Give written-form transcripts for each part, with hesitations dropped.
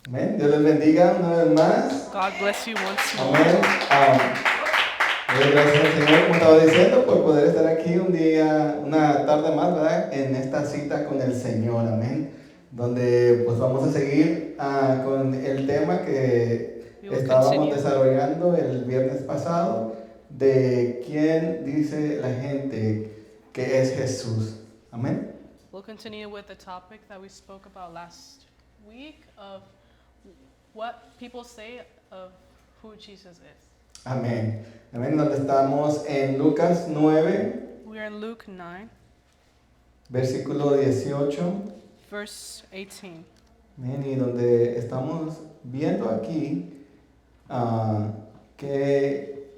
Amén. Dios les bendiga una vez más. God bless you once more. Amén. Gracias al Señor, como estaba diciendo, por poder estar aquí un día, una tarde más, ¿verdad? En esta cita con el Señor. Amén. Donde pues vamos a seguir con el tema que We will estábamos continue. desarrollando el viernes pasado, de quién dice la gente que es Jesús. Amén. We'll continue with the topic that we spoke about last week of what people say of who Jesus is. Amén. Amén. Donde estamos en Lucas 9, We are in Luke 9, versículo 18. verse 18. Amén. Y donde estamos viendo aquí que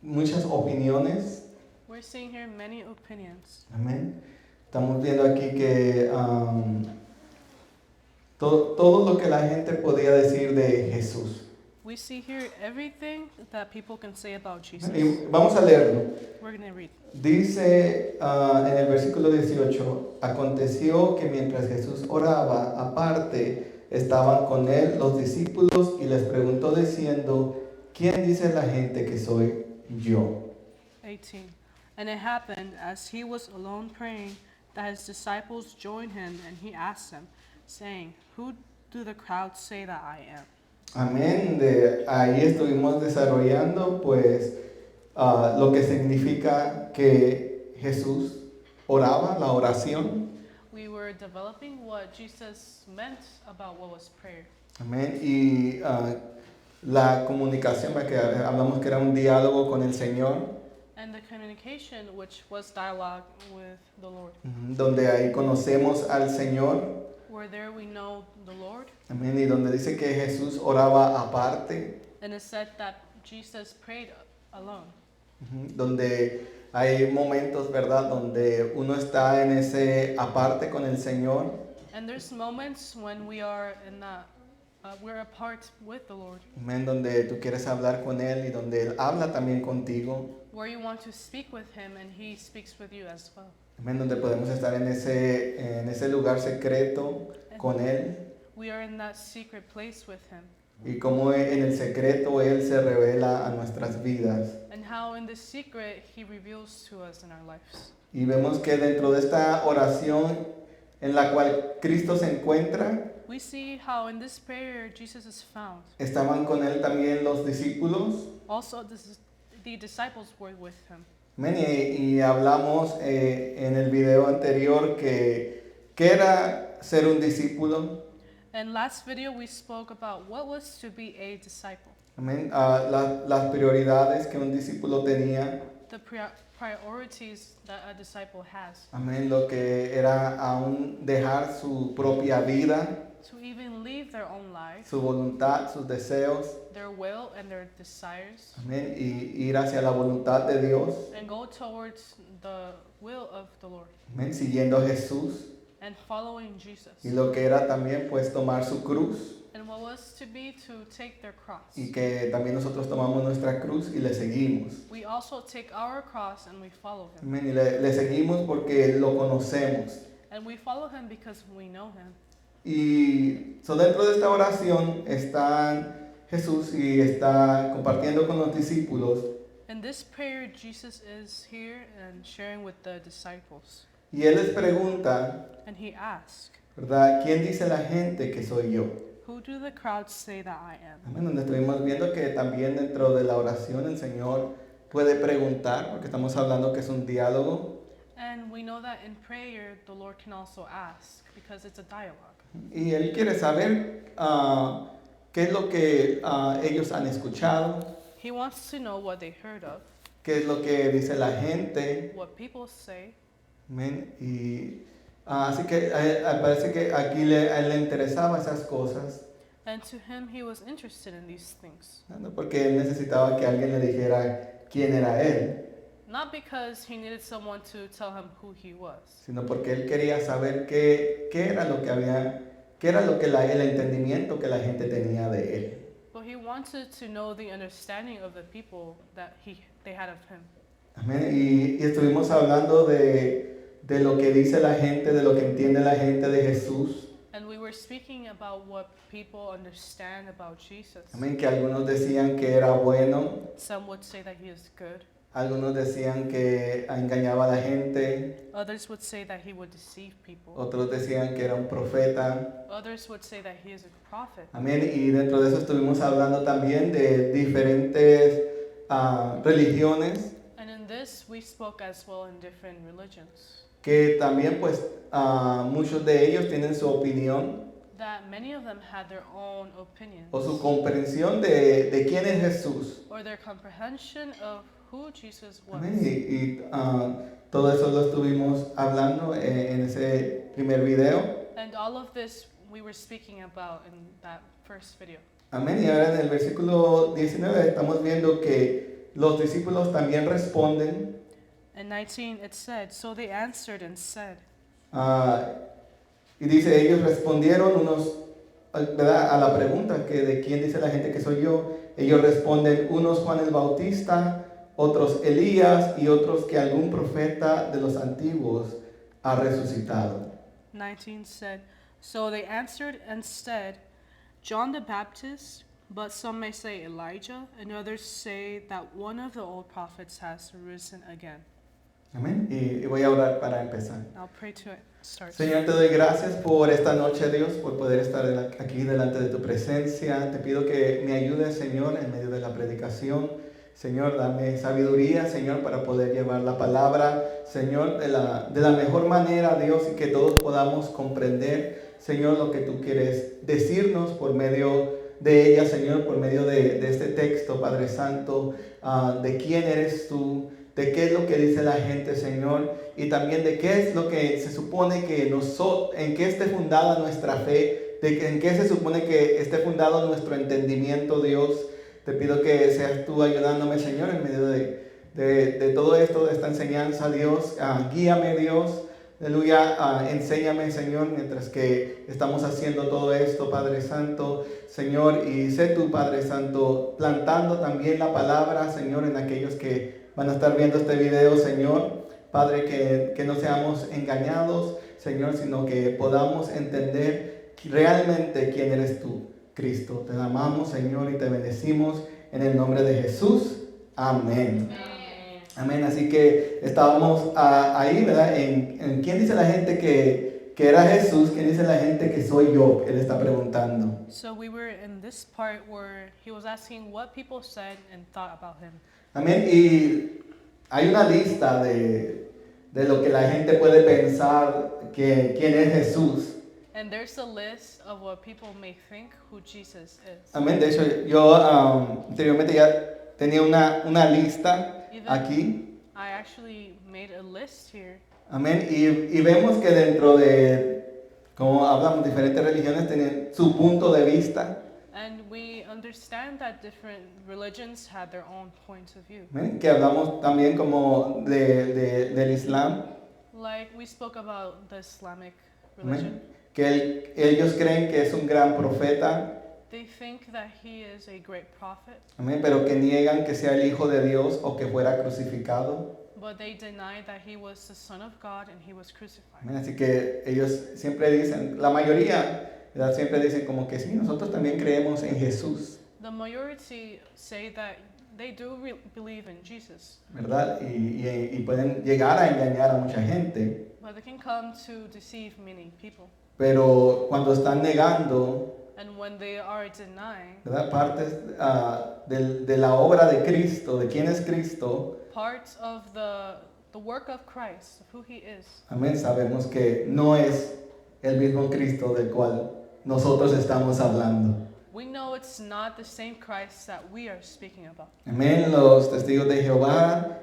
muchas opiniones. We're seeing here many opinions. Amén. Estamos viendo aquí que todo lo que la gente podía decir de Jesús. We see here everything that people can say about Jesus. Y vamos a leerlo. We're going to read. Dice en el versículo 18, aconteció que mientras Jesús oraba, aparte estaban con él los discípulos y les preguntó diciendo, ¿quién dice la gente que soy yo? 18. And it happened, as he was alone praying, that his disciples joined him, and he asked them, saying, Who do the crowds say that I am? Amén. De ahí estuvimos desarrollando pues lo que significa que Jesús oraba, la oración. We were developing what Jesus meant about what was prayer. Amén. Y la comunicación, que hablamos que era un diálogo con el Señor. And the communication, which was dialogue with the Lord. Donde ahí conocemos al Señor. Where there we know the Lord. Amén. Y donde dice que Jesús oraba aparte. And it said that Jesus prayed alone. Donde hay momentos, ¿verdad? Donde uno está en ese aparte con el Señor. And there's moments when we are in that, we're apart with the Lord. Amén. Donde tú quieres hablar con Él y donde Él habla también contigo. Where you want to speak with Him and He speaks with you as well. Amén. Donde podemos estar en ese lugar secreto con Él. We are in that secret place with Him. Y como en el secreto Él se revela a nuestras vidas. And how in the secret He reveals to us in our lives. Y vemos que dentro de esta oración en la cual Cristo se encuentra, We see how in this prayer Jesus is found. estaban con Él también los discípulos. Also, the disciples were with Him. Amén. Y hablamos en el video anterior que era ser un discípulo. And last video we spoke about what was to be a disciple. Amén. Las prioridades que un discípulo tenía. The priorities that a disciple has. Amén. Lo que era aún dejar su propia vida, To even leave their own life, su voluntad, sus deseos. their will and their desires, Amén. Y ir hacia la voluntad de Dios. and go towards the will of the Lord. Amén. Siguiendo a Jesús. And following Jesus. Y lo que era también pues tomar su cruz. And what was to be to take their cross. Y que también nosotros tomamos nuestra cruz y le seguimos. We also take our cross and we follow Him. Amén. Y le seguimos porque lo conocemos. And we follow Him because we know Him. Y dentro de esta oración están Jesús y está compartiendo con los discípulos. In this prayer, Jesus is here and sharing with the disciples. Y Él les pregunta, And He asks, ¿verdad? ¿Quién dice la gente que soy yo? Who do the crowds say that I am? Amén. Donde estuvimos viendo que también dentro de la oración el Señor puede preguntar, porque estamos hablando que es un diálogo. And we know that in prayer, the Lord can also ask because it's a dialogue. Y Él quiere saber qué es lo que ellos han escuchado, He wants to know what they heard of, qué es lo que dice la gente. what people say. Amén. Y así que parece que aquí a él le interesaba esas cosas, And to him, he was interested in these things. ¿no? Porque él necesitaba que alguien le dijera quién era él, Not because he needed someone to tell him who he was, sino porque él quería saber qué era lo que el entendimiento que la gente tenía de él. but he wanted to know the understanding of the people that they had of him. Amén. Y estuvimos hablando de lo que dice la gente, de lo que entiende la gente de Jesús. And we were were speaking about what people understand about Jesus. Amén, que algunos decían que era bueno, Some would say that he is good. algunos decían que engañaba a la gente, Others would say that he would deceive people. otros decían que era un profeta. Others would say that he is a prophet. Amén, y dentro de eso estuvimos hablando también de diferentes religiones And in this, we spoke as well in different religions. que también pues muchos de ellos tienen su opinión That many of them had their own opinions. o su comprensión de quién es Jesús. Or their comprehension of who Jesus was. Amén, y todo eso lo estuvimos hablando en ese primer video. And all of this we were speaking about in that first video. Amén, y ahora en el versículo 19 estamos viendo que los discípulos también responden. In 19 it said, "So they answered and said." Y dice, ellos respondieron ¿verdad? A la pregunta que de quién dice la gente que soy yo. Ellos responden, unos Juan el Bautista, otros Elías y otros que algún profeta de los antiguos ha resucitado. 19 said, "So they answered and said, John the Baptist, but some may say Elijah, and others say that one of the old prophets has risen again." Amén. Y voy a orar para empezar. I'll pray to start. Señor, te doy gracias por esta noche, Dios, por poder estar aquí delante de tu presencia. Te pido que me ayudes, Señor, en medio de la predicación. Señor, dame sabiduría, Señor, para poder llevar la palabra, Señor, de la mejor manera, Dios, y que todos podamos comprender, Señor, lo que tú quieres decirnos por medio de ella, Señor, por medio de este texto, Padre Santo, de quién eres tú, de qué es lo que dice la gente, Señor, y también de qué es lo que se supone que en qué esté fundada nuestra fe, en qué se supone que esté fundado nuestro entendimiento, Dios. Te pido que seas tú ayudándome, Señor, en medio de todo esto, de esta enseñanza, Dios. Guíame, Dios. Aleluya. Enséñame, Señor, mientras que estamos haciendo todo esto, Padre Santo, Señor. Y sé tú, Padre Santo, plantando también la palabra, Señor, en aquellos que van a estar viendo este video, Señor. Padre, que no seamos engañados, Señor, sino que podamos entender realmente quién eres tú, Cristo. Te amamos, Señor, y te bendecimos en el nombre de Jesús. Amén. Amén. Así que estábamos ahí, ¿verdad? En quién dice la gente que era Jesús, quién dice la gente que soy yo. Él está preguntando. So we were in this part where he was asking what people said and thought about him. Amén. Y hay una lista de lo que la gente puede pensar que quién es Jesús. And there's a list of what people may think who Jesus is. Amén. De hecho, yo anteriormente ya tenía una lista aquí. I actually made a list here. Amén. Y vemos que dentro de, como hablamos, diferentes religiones tienen su punto de vista. And we understand that different religions had their own points of view. Amén. Que hablamos también como del Islam. Like we spoke about the Islamic religion. Amén. Que ellos creen que es un gran profeta. They think that he is a great prophet. Amén. Pero que niegan que sea el Hijo de Dios o que fuera crucificado. But they deny that he was the Son of God and he was crucified. Amén. Así que ellos siempre dicen, la mayoría, ¿verdad? Siempre dicen como que sí, nosotros también creemos en Jesús. The majority say that they do believe in Jesus. ¿Verdad? Y pueden llegar a engañar a mucha gente. But they can come to deceive many people. Pero cuando están negando, And when they are denying, ¿verdad? Partes de la obra de Cristo, de quién es Cristo, parts of the work of Christ, of who he is, amén, sabemos que no es el mismo Cristo del cual nosotros estamos hablando. we know it's not the same Christ that we are speaking about. Amén, los testigos de Jehová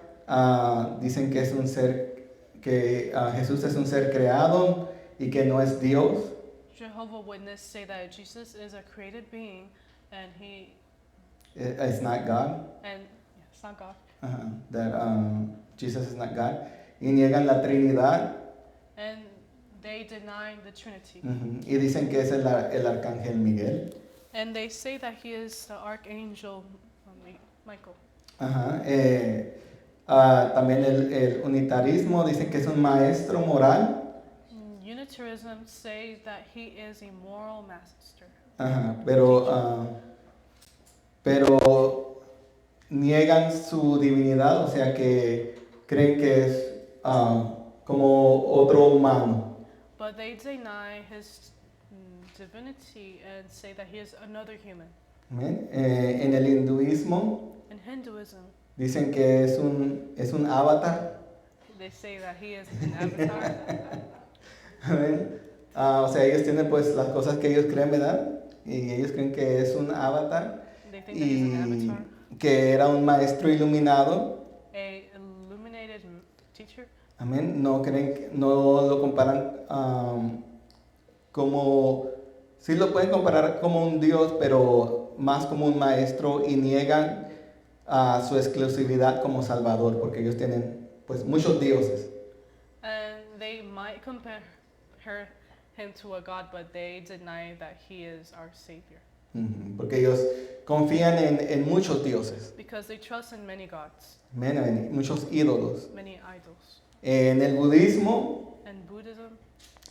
dicen que es un ser, que Jesús es un ser creado y que no es Dios. Jehovah Witness say that Jesus is a created being and he It's not God. and it's not God. That Jesus is not God. Y niegan la Trinidad. And they deny the Trinity. Y dicen que es el arcángel Miguel. And they say that he is the archangel Michael. También el unitarismo dicen que es un maestro moral. Trinitarianism say that he is a moral master. Ajá, pero niegan su divinidad, o sea que creen que es como otro humano. But they deny his divinity and say that he is another human. Amén. En el hinduismo In Hinduism, dicen que es un avatar. they say that he is an avatar. Amén. O sea, ellos tienen pues las cosas que ellos creen, ¿verdad? Y ellos creen que es un avatar They think that he's an y avatar, que era un maestro iluminado. a illuminated teacher. Amén. No creen, no lo comparan como, sí lo pueden comparar como un Dios, pero más como un maestro y niegan su exclusividad como Salvador, porque ellos tienen pues muchos dioses. And they might compare him to a god, but they deny that he is our savior. Porque ellos confían en muchos dioses, Because they trust in many gods, amén, en muchos ídolos. many idols. En el budismo And Buddhism,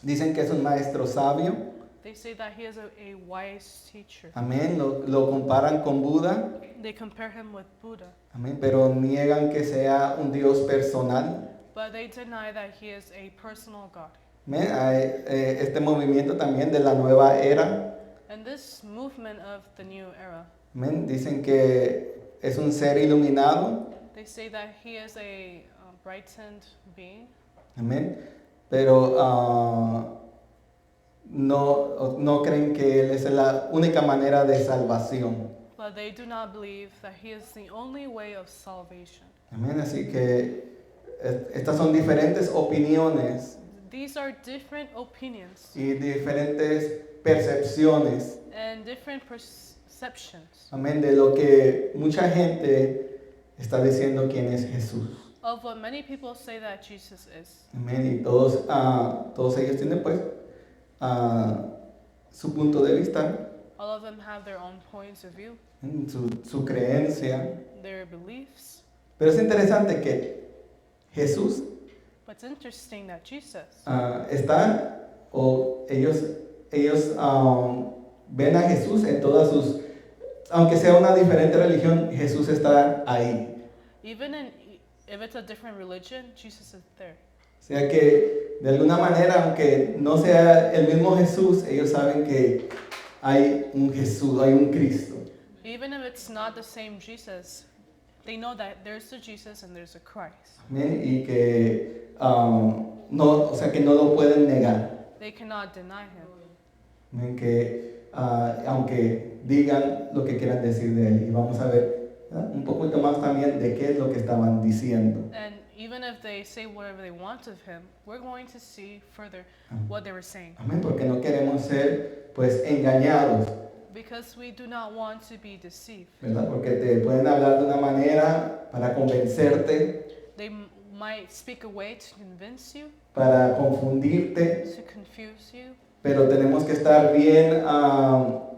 dicen que es un maestro sabio, they say that he is a wise teacher. amén, lo comparan con Buda, They compare him with Buddha, amén, pero niegan que sea un Dios personal. but they deny that he is a personal god. Amén. Hay este movimiento también de la nueva era, And this movement of the new era, amén, dicen que es un ser iluminado, they say that he is a brightened being, amén, pero no creen que Él es la única manera de salvación. but they do not believe that he is the only way of salvation. Amén. Así que estas son diferentes opiniones These are different opinions y diferentes percepciones, and different perceptions amén, de lo que mucha gente está diciendo quién es Jesús. of what many people say that Jesus is. Amén. Y todos ellos tienen pues su punto de vista, All of them have their own points of view, su creencia. their beliefs. Pero es interesante que Jesús But it's interesting that Jesus, está, o ellos ven a Jesús en todas sus, aunque sea una diferente religión, Jesús está ahí. even if it's a different religion, Jesus is there. O sea que de alguna manera, aunque no sea el mismo Jesús, ellos saben que hay un Jesús, hay un Cristo. Even if it's not the same Jesus, they know that there's a Jesus and there's a Christ. Amén. Y que no, o sea que no lo pueden negar. They cannot deny him. Amén. Que aunque digan lo que quieran decir de él. Y vamos a ver, ¿verdad?, un poquito más también de qué es lo que estaban diciendo. And even if they say whatever they want of him, we're going to see further what they were saying. Amén. Porque no queremos ser pues engañados, Because we do not want to be deceived. ¿verdad? Porque te pueden hablar de una manera para convencerte, They might speak a way to convince you, para confundirte, to confuse you, pero tenemos que estar bien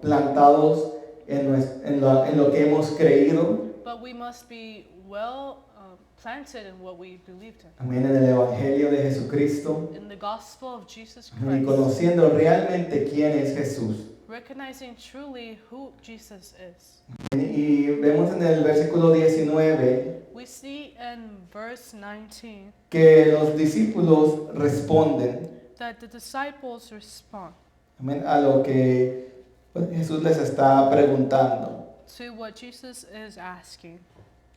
plantados en lo que hemos creído. but we must be well planted in what we believed in. Amén. En el Evangelio de Jesucristo. In the gospel of Jesus Amén. Y Christ, conociendo realmente quién es Jesús. recognizing truly who Jesus is. Y vemos en el versículo 19 We see in verse 19 que los discípulos responden, that the disciples respond amén, a lo que pues, Jesús les está preguntando. to what Jesus is asking.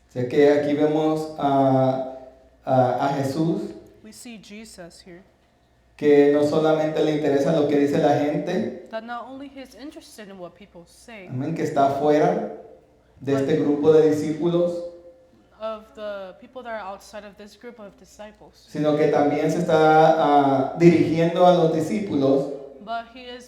O sea que aquí vemos a Jesús We see Jesus here, que no solamente le interesa lo que dice la gente, that not only he's interested in what people say, amén, que está fuera de este grupo de discípulos, of the people that are outside of this group of disciples, sino que también se está dirigiendo a los discípulos but he's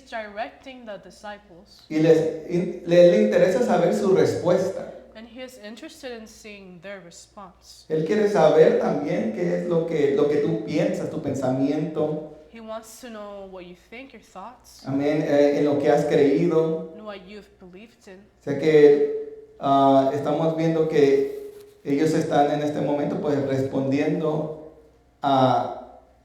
directing the disciples, y le interesa saber su respuesta. and he is interested in seeing their response. Él quiere saber también qué es lo que tú piensas, tu pensamiento, He wants to know what you think, your thoughts, amén, en lo que has creído. and what you've believed in. O sea que estamos viendo que ellos están en este momento pues respondiendo a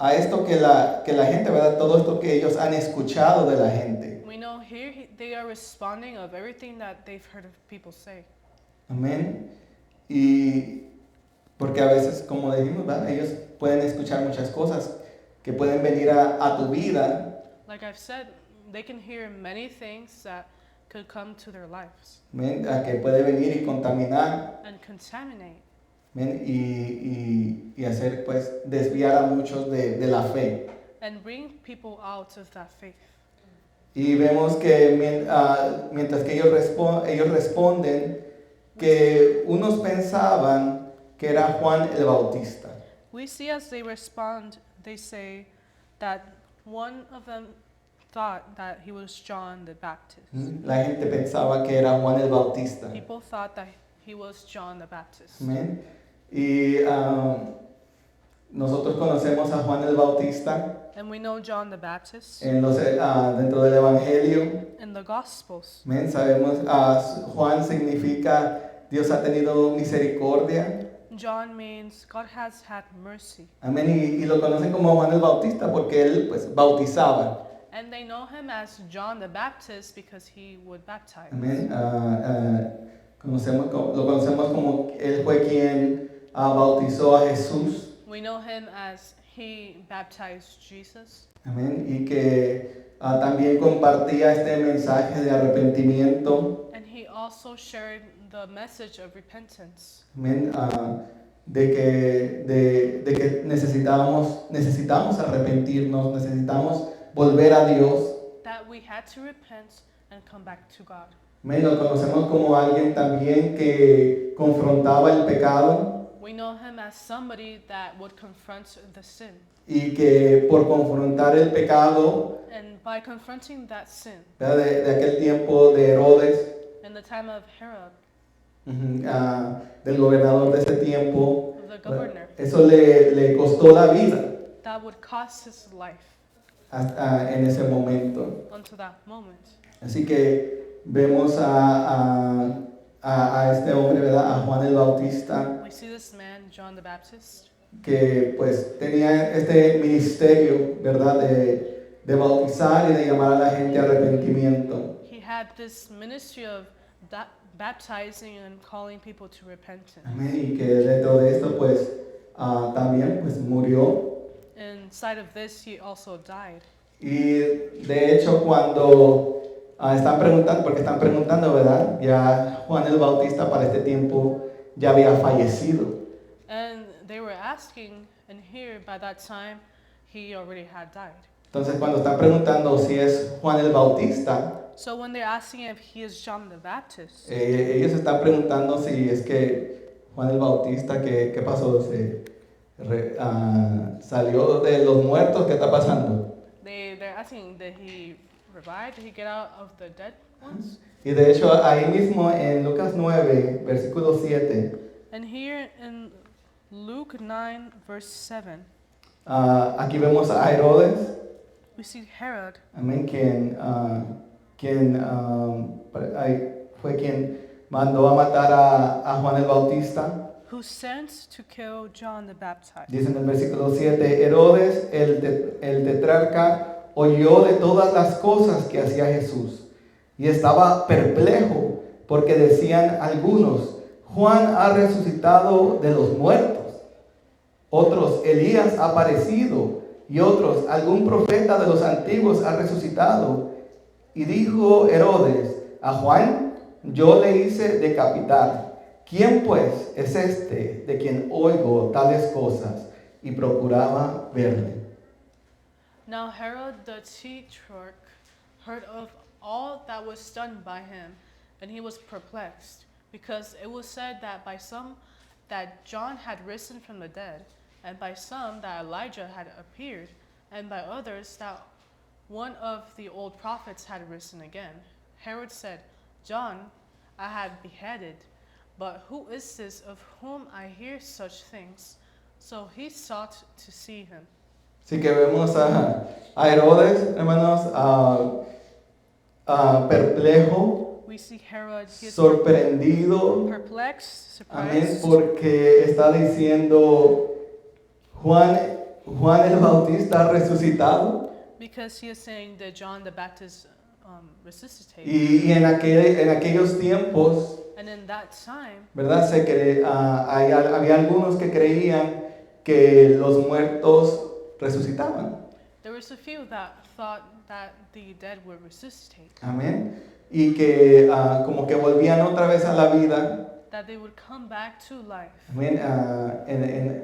a esto que la gente, ¿verdad? Todo esto que ellos han escuchado de la gente. We know here they are responding of everything that they've heard of people say. Amén. Y porque a veces, como dijimos, ¿verdad? Ellos pueden escuchar muchas cosas que pueden venir a tu vida. Like I've said, they can hear many things that could come to their lives Amén. A que puede venir y contaminar. and contaminate Amén. Y hacer, pues, desviar a muchos de la fe. and bring people out of that faith. Y vemos que mientras que ellos responden, que unos pensaban que era Juan el Bautista. We see as they respond, they say that one of them thought that he was John the Baptist. La gente pensaba que era Juan el Bautista. People thought that he was John the Baptist. Amén. Y nosotros conocemos a Juan el Bautista And we know John the Baptist dentro del Evangelio. in the Gospels. Amén. Sabemos, Juan significa Dios ha tenido misericordia. John means God has had mercy. Amén. Y lo conocen como Juan el Bautista porque él, pues, bautizaba. And they know him as John the Baptist because he would baptize. Amén. Lo conocemos como él fue quien bautizó a Jesús. We know him as he baptized Jesus. Amén. Y que también compartía este mensaje de arrepentimiento. And he also shared the message of repentance. Amén. De que necesitamos arrepentirnos, necesitamos volver a Dios. That we had to repent and come back to God. Amén. Lo conocemos como alguien también que confrontaba el pecado. We know him as somebody that would confront the sin. Y que por confrontar el pecado, And by confronting that sin, ¿verdad? De aquel tiempo de Herodes, in the time of Herod, del gobernador de ese tiempo, the governor, eso le costó la vida that would cost his life en ese momento. unto that moment. Así que vemos a este hombre, ¿verdad? A Juan el Bautista, We see this man, John the Baptist, que pues tenía este ministerio, ¿verdad? De bautizar y de llamar a la gente a arrepentimiento. he had this ministry of baptizing and calling people to repentance. Amén. Y que dentro de esto pues también pues murió. Inside of this, he also died. Y de hecho cuando están preguntando, ¿verdad? Ya Juan el Bautista para este tiempo ya había fallecido. And they were asking, and here by that time, he already had died. Entonces cuando están preguntando si es Juan el Bautista, So when they're asking if he is John the Baptist, ellos están preguntando si es que Juan el Bautista, ¿qué pasó? ¿Salió de los muertos? ¿Qué está pasando? they're asking, did he revive? Did he get out of the dead ones? Y de hecho ahí mismo en Lucas 9, versículo 7, And here in Luke 9, verse 7, aquí vemos a Herodes, we see Herod, amén, fue quien mandó a matar a Juan el Bautista. who sent to kill John the Baptist. Dice en el versículo 7, Herodes, el tetrarca, oyó de todas las cosas que hacía Jesús y estaba perplejo porque decían algunos, Juan ha resucitado de los muertos, otros, Elías ha aparecido, y otros, algún profeta de los antiguos ha resucitado. Y dijo Herodes a Juan, yo le hice decapitar. ¿Quién pues es este de quien oigo tales cosas? Y procuraba verle. Now Herod the Tetrarch heard of all that was done by him, and he was perplexed, because it was said that by some that John had risen from the dead, and by some that Elijah had appeared, and by others that one of the old prophets had risen again. Herod said, John I had beheaded, but who is this of whom I hear such things? So he sought to see him. Así que vemos a Herodes, hermanos, perplejo, We see Herod, he is sorprendido, perplexed, amén, surprised, porque está diciendo, Juan Juan el Bautista resucitado. Because he is saying that John the Baptist resuscitated. Y en aquellos tiempos, And in that time, ¿verdad? Había algunos que creían que los muertos resucitaban. there was a few that thought that the dead would resuscitate, Amén. Y que como que volvían otra vez a la vida. that they would come back to life, Amén.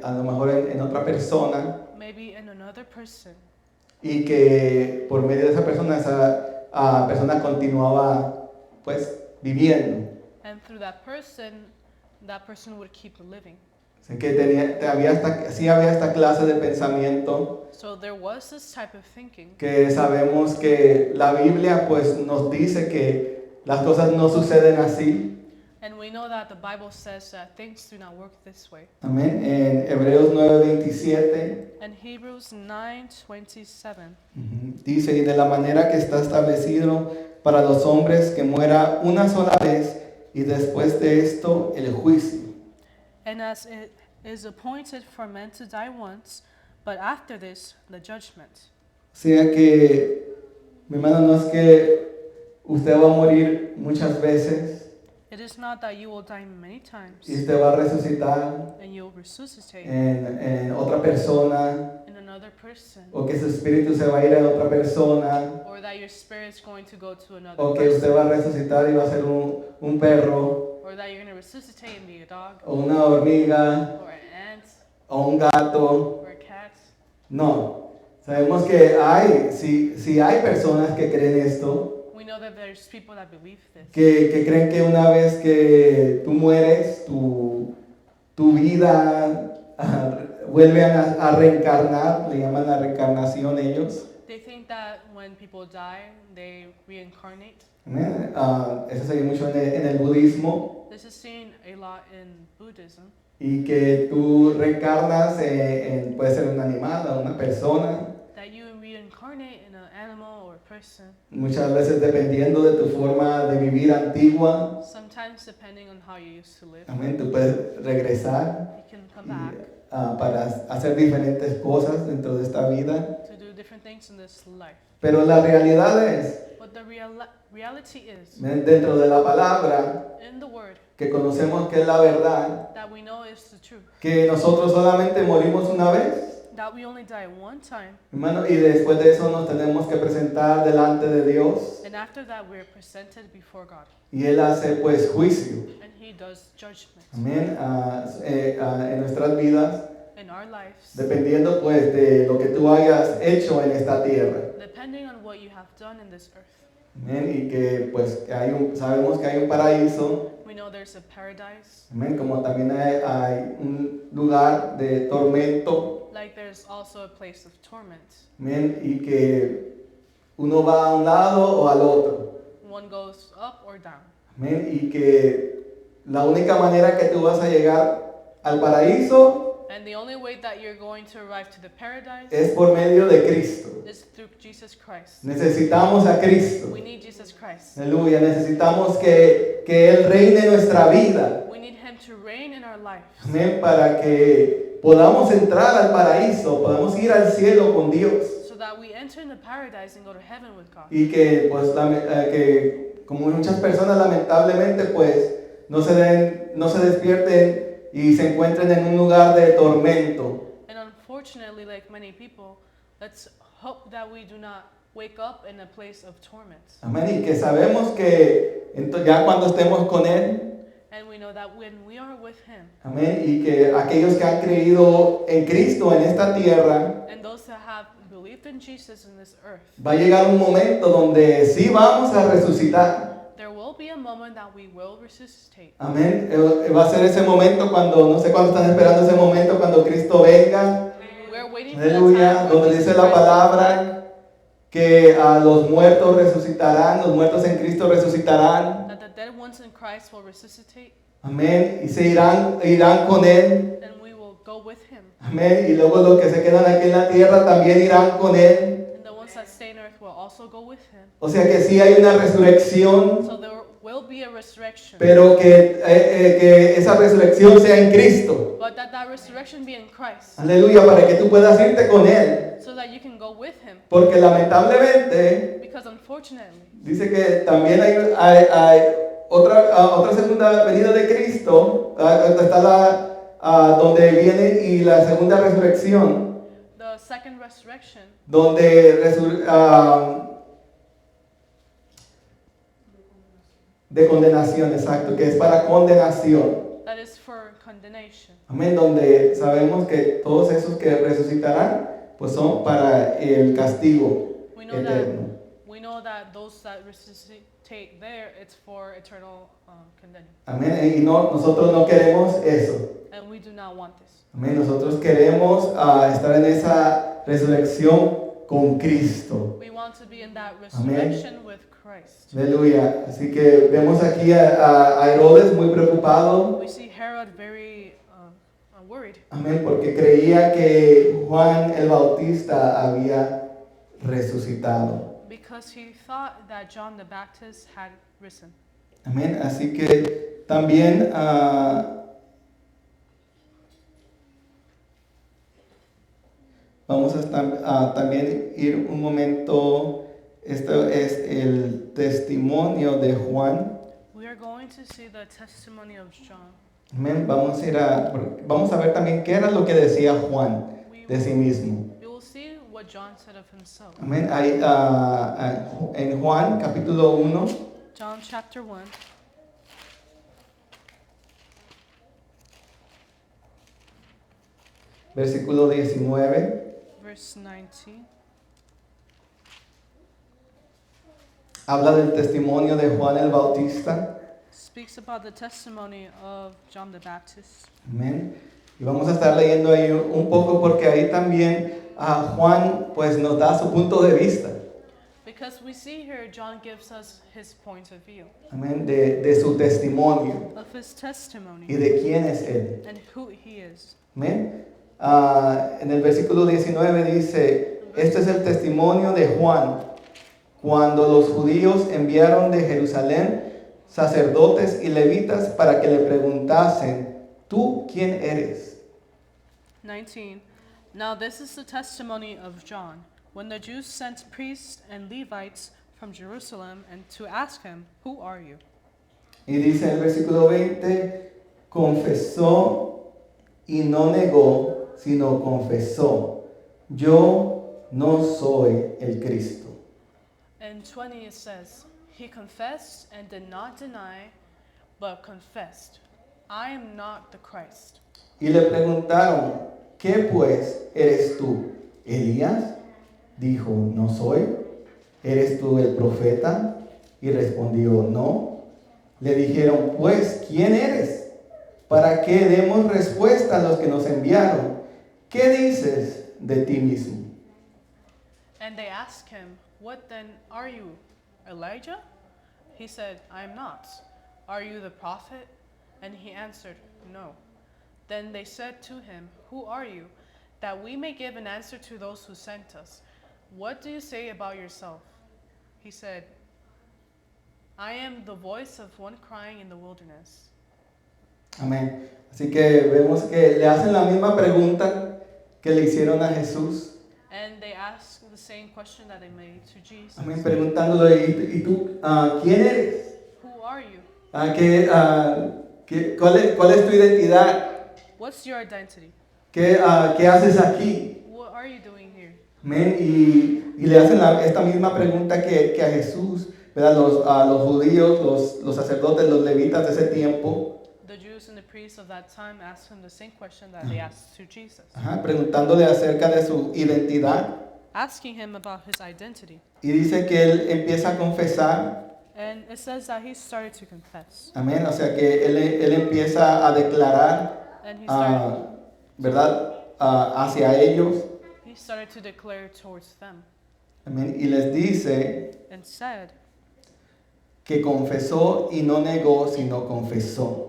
A lo mejor en otra persona. maybe in another person, Y que por medio de esa persona continuaba pues viviendo. and through that person would keep living. Así que sí había esta clase de pensamiento So there was this type of thinking, que sabemos que la Biblia pues nos dice que las cosas no suceden así. and we know that the Bible says that things do not work this way. Amén. En Hebreos 9:27 And Hebrews 9:27, dice, y de la manera que está establecido para los hombres que muera una sola vez y después de esto el juicio. and as it is appointed for men to die once, but after this the judgment. O sea que, mi hermano, no es que usted va a morir muchas veces It is not that you will die many times y usted va a resucitar and you'll resuscitate en otra persona, in another person, o que su espíritu se va a ir a otra persona, or that your spirit's going to go to another o que usted person, va a resucitar y va a ser un perro, or that you're going to resuscitate and be a dog, o una hormiga, or an ant, o un gato. or a cat. No, sabemos que si hay personas que creen esto, We know that there's people that believe this, que creen que una vez que tú mueres, tu vida vuelve a reencarnar, le llaman la reencarnación ellos. They think that when people die, they reincarnate. Amén. Eso se ve mucho en el budismo, This is seen a lot in Buddhism, y que tú reencarnas puede ser un animal o una persona, that you reincarnate in an animal or a person, muchas veces dependiendo de tu forma de vivir antigua. sometimes depending on how you used to live. Amén. Tú puedes regresar You can come y, back para hacer diferentes cosas dentro de esta vida. to do different things in this life. Pero la realidad es, But the reality is, dentro de la palabra, in the Word, que conocemos que es la verdad, that we know is the truth, que nosotros solamente morimos una vez, that we only die one time, hermano, y después de eso nos tenemos que presentar delante de Dios, and after that we're presented before God, y Él hace pues juicio. and He does judgment Amén. En nuestras vidas, in our lives, dependiendo pues de lo que tú hayas hecho en esta tierra. depending on what you have done in this earth. Amén. Y que pues sabemos que hay un paraíso. We know there's a paradise, Amén. Como también hay un lugar de tormento. like there's also a place of torment. Amén. Y que uno va a un lado o al otro. One goes up or down. Amén. Y que la única manera que tú vas a llegar al paraíso And the only way that you're going to arrive to the paradise es por medio de Cristo. is through Jesus Christ. Necesitamos a Cristo. We need Jesus Christ. Aleluya. Necesitamos que Él reine nuestra vida. We need Him to reign in our lives. Amén. Para que podamos entrar al paraíso, podamos ir al cielo con Dios. So that we enter in the paradise and go to heaven with God. Y que pues que como muchas personas lamentablemente pues no se despierten y se encuentren en un lugar de tormento. And unfortunately, like many people, let's hope that we do not wake up in a place of torment. Amén. Y que sabemos que ya cuando estemos con Él, And we know that when we are with Him, amén, y que aquellos que han creído en Cristo en esta tierra, and those that have believed in Jesus in this earth, va a llegar un momento donde sí vamos a resucitar. there will be a moment that we will resuscitate. Amén. Va a ser ese momento cuando, no sé cuándo están esperando ese momento, cuando Cristo venga. We're waiting for the Aleluya. time Donde when dice Jesus la Christ will come palabra que a los muertos resucitarán, los muertos en Cristo resucitarán. that the dead ones in Christ will resuscitate, Amén. Y se irán con Él. and we will go with Him. Amén. Y luego los que se quedan aquí en la tierra también irán con Él. And the ones that stay on earth will also go with Him. O sea que sí hay una resurrección. So there will will be a resurrection. pero que esa resurrección sea en Cristo. But that resurrection be in Christ. Aleluya, para que tú puedas irte con Él. So that you can go with Him. Porque lamentablemente, Because unfortunately, dice que también hay otra segunda venida de Cristo, está donde viene y la segunda resurrección, the second resurrection, donde de condenación, exacto, que es para condenación. that is for condemnation. Amén, donde sabemos que todos esos que resucitarán, pues son para el castigo We know eterno. that those that resuscitate there, it's for eternal condemnation. Amén, y nosotros no queremos eso. And we do not want this. Amén, nosotros queremos estar en esa resurrección con Cristo. We want to be in that resurrection with Christ. Aleluya. Así que vemos aquí a Herodes muy preocupado. We see Herod very worried Amén, porque creía que Juan el Bautista había resucitado. because he thought that John the Baptist had risen. Amén, así que también vamos a también ir un momento. Esto es el testimonio de Juan. We are going to see the testimony of John. Amén. Vamos a ver también qué era lo que decía Juan de sí mismo. We will see what John said of himself. Amén. Ahí, en Juan capítulo 1, John chapter 1, versículo 19, verse 19. habla del testimonio de Juan el Bautista. Speaks about the testimony of John the Baptist. Amén. Y vamos a estar leyendo ahí un poco porque ahí también Juan pues nos da su punto de vista. Because we see here John gives us his point of view, Amén. De su testimonio of his y testimony, de quién es él. and who he is. Amén. En el versículo 19 dice, este es el testimonio de Juan, cuando los judíos enviaron de Jerusalén sacerdotes y levitas para que le preguntasen, ¿tú quién eres? 19. Now this is the testimony of John, when the Jews sent priests and Levites from Jerusalem and to ask him, who are you? Y dice en el versículo 20, confesó y no negó, sino confesó, yo no soy el Cristo. In 20 it says, he confessed and did not deny, but confessed, I am not the Christ. Y le preguntaron, ¿qué pues eres tú? ¿Elías? Dijo, no soy. ¿Eres tú el profeta? Y respondió, no. Le dijeron, pues, ¿quién eres? Para que demos respuesta a los que nos enviaron. ¿Qué dices de ti mismo? And they asked him, what then are you, Elijah? He said, I am not. Are you the prophet? And he answered, no. Then they said to him, who are you? That we may give an answer to those who sent us. What do you say about yourself? He said, I am the voice of one crying in the wilderness. Amén. Así que vemos que le hacen la misma pregunta que le hicieron a Jesús. And they asked the same question that they made to Jesus. Amén. Preguntándole, ¿y tú quién eres? Who are you? ¿Cuál es tu identidad? What's your identity? ¿Qué haces aquí? What are you doing here? Amén. Y le hacen esta misma pregunta que a Jesús, ¿verdad? A los judíos, los sacerdotes, los levitas de ese tiempo. The Jews and the priests of that time asked him the same question that they asked to Jesus. Preguntándole acerca de su identidad. Asking him about his identity. Y dice que él empieza a confesar. And it says that he started to confess. Amén. O sea que él empieza a declarar, And he started, ¿verdad? Hacia ellos. he started to declare towards them. Amén. Y les dice And said, que confesó y no negó, sino confesó.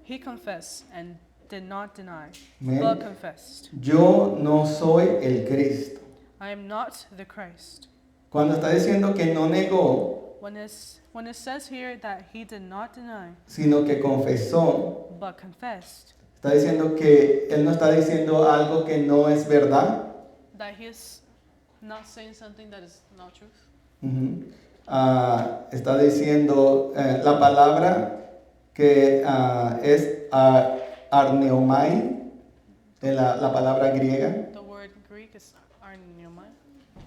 he confessed and did not deny, Amén. but confessed, Yo no soy el Cristo. I am not the Christ. Cuando está diciendo que no negó, When it says here that he did not deny, sino que confesó, but confessed, está diciendo que él no está diciendo algo que no es verdad. that he is not saying something that is not truth. Ujú. Está diciendo la palabra que es arneomai, la palabra griega, The word Greek is arneomai,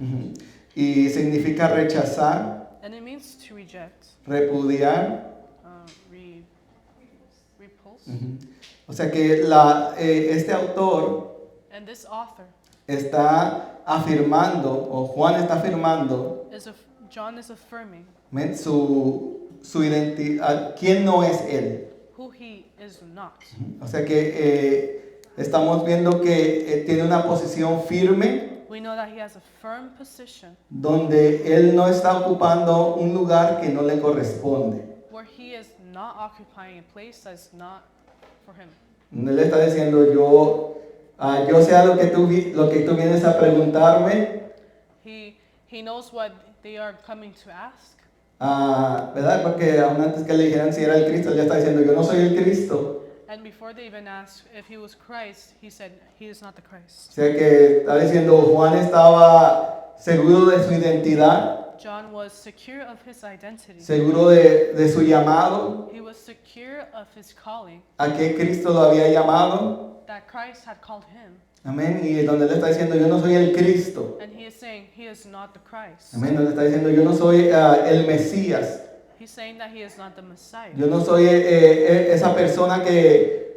ujú, y significa rechazar, and it means to reject, repudiar. repulse. Ujú. O sea que este autor And this author, está afirmando, o Juan está afirmando, John is affirming ¿ven? Su identidad, quién no es él. who he is not. O sea que estamos viendo que tiene una posición firme, We know that he has a firm position donde él no está ocupando un lugar que no le corresponde. where he is not occupying a place that's not for him. Él está diciendo, yo sé lo que tú vienes a preguntarme, He knows what they are coming to ask. ¿verdad? Porque aún antes que le dijeran si era el Cristo, él ya está diciendo, yo no soy el Cristo. And before they even asked if he was Christ, he said, he is not the O Christ. sea que está diciendo, Juan estaba seguro de su identidad, John was secure of his identity. seguro de su llamado, He was secure of his calling, a qué Cristo lo había llamado. that Christ had called him. Amén. Y donde él está diciendo, yo no soy el Cristo. And he is saying he is not the Christ. Amén. Donde está diciendo, yo no soy el Mesías. He's saying that he is not the Messiah. Yo no soy esa persona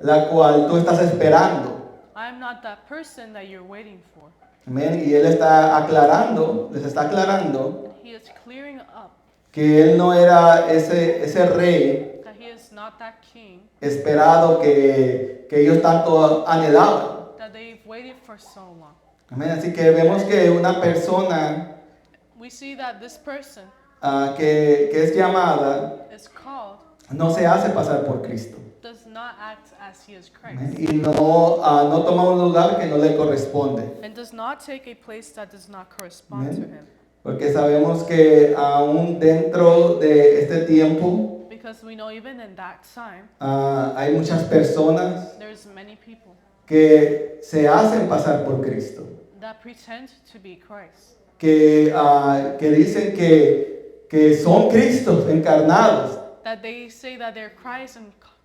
la cual tú estás esperando. I am not that person that you're waiting for. Amén. Y él está aclarando, les está aclarando He is clearing up que él no era ese rey that he is not that king esperado que ellos tanto anhelaban. that they've waited for so long. Amén. Así que vemos que una persona We see that this person que es llamada is called, no se hace pasar por Cristo. does not act as he is Amén. Christ, Y no toma un lugar que no le corresponde. and does not take a place that does not correspond to Amen. him. Porque sabemos que aún dentro de este tiempo Because we know even in that time, hay muchas personas there's many people que se hacen pasar por Cristo, that pretend to be Christ, que dicen que son Cristos encarnados. that they say that they're Christ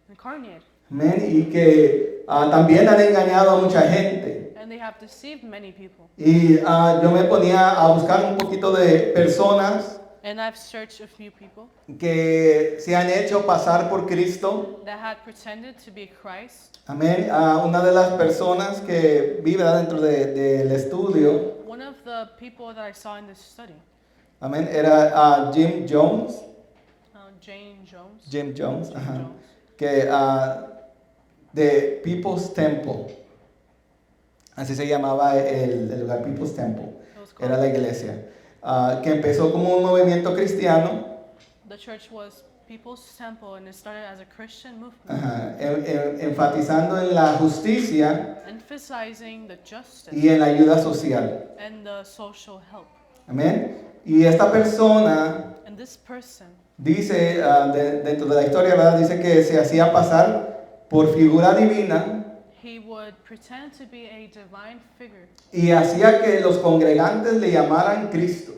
incarnate, Amén. Y que también han engañado a mucha gente. and they have deceived many people. Y yo me ponía a buscar un poquito de personas And I've searched a few people que se han hecho pasar por Cristo. that had pretended to be Christ. Amén. Una de las personas que vive dentro del estudio, One of the people that I saw in this study, amén, era Jim Jones. Jane Jones. Jim Jones, Jim ajá, Jones. que de People's Temple, así se llamaba el lugar, People's Temple, It was called- era la iglesia, que empezó como un movimiento cristiano, The church was People's Temple, and it started as a Christian movement, ajá, enfatizando en la justicia emphasizing the justice y en la ayuda social. and the social help. Amén. Y esta persona And this person, dice, dentro de la historia, ¿verdad? Dice que se hacía pasar por figura divina he would pretend to be a divine figure, y hacía que los congregantes le llamaran Cristo.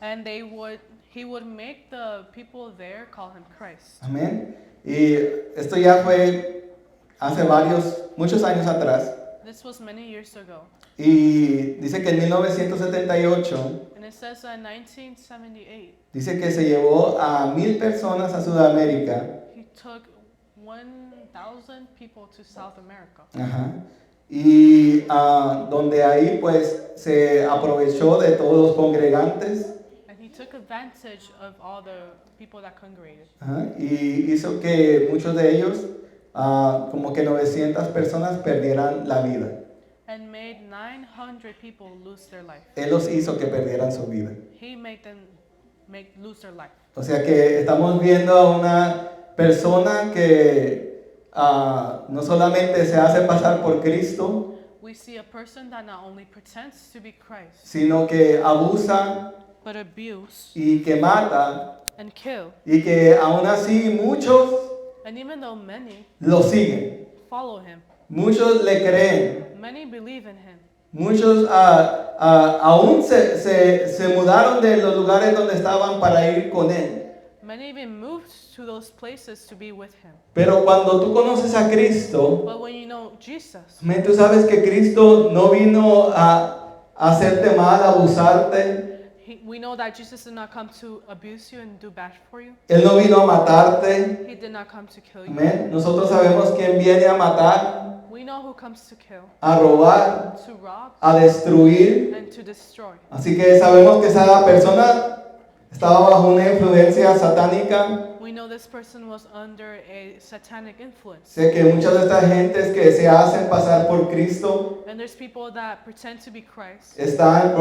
and he would make the people there call him Christ. Amén. Y esto ya fue hace muchos años atrás. This was many years ago, Y dice que en 1978, and it says that in 1978, dice que se llevó a 1,000 personas a Sudamérica. he took 1,000 people to South America. Ajá. Y donde ahí pues se aprovechó de todos los congregantes. And he took advantage of all the people that congregated. Ajá. Y hizo que muchos de ellos, como que 900 personas perdieran la vida. And made 900 people lose their life. Él los hizo que perdieran su vida. He made them lose their life. O sea que estamos viendo a una persona que no solamente se hace pasar por Cristo, We see a person that not only pretends to be Christ, sino que abusa but abuse y que mata and kill. y que aún así muchos And even though many lo siguen, follow him, muchos le creen, many believe in him. muchos aún se mudaron de los lugares donde estaban para ir con él. Many even moved to those places to be with him. Pero cuando tú conoces a Cristo, But when you know Jesus, amén, tú sabes que Cristo no vino a hacerte mal, a abusarte. we know that Jesus did not come to abuse you and do bad for you. Él no vino a matarte. He did not come to kill you. Amén. Nosotros sabemos quién viene a matar, We know who comes to kill, a robar, to rob, a destruir. and to destroy. Así que sabemos que esa persona estaba bajo una influencia satánica. We know this person was under a satanic influence. Sé que muchas de estas gentes que se hacen pasar por Cristo And there's people that pretend to be Christ. están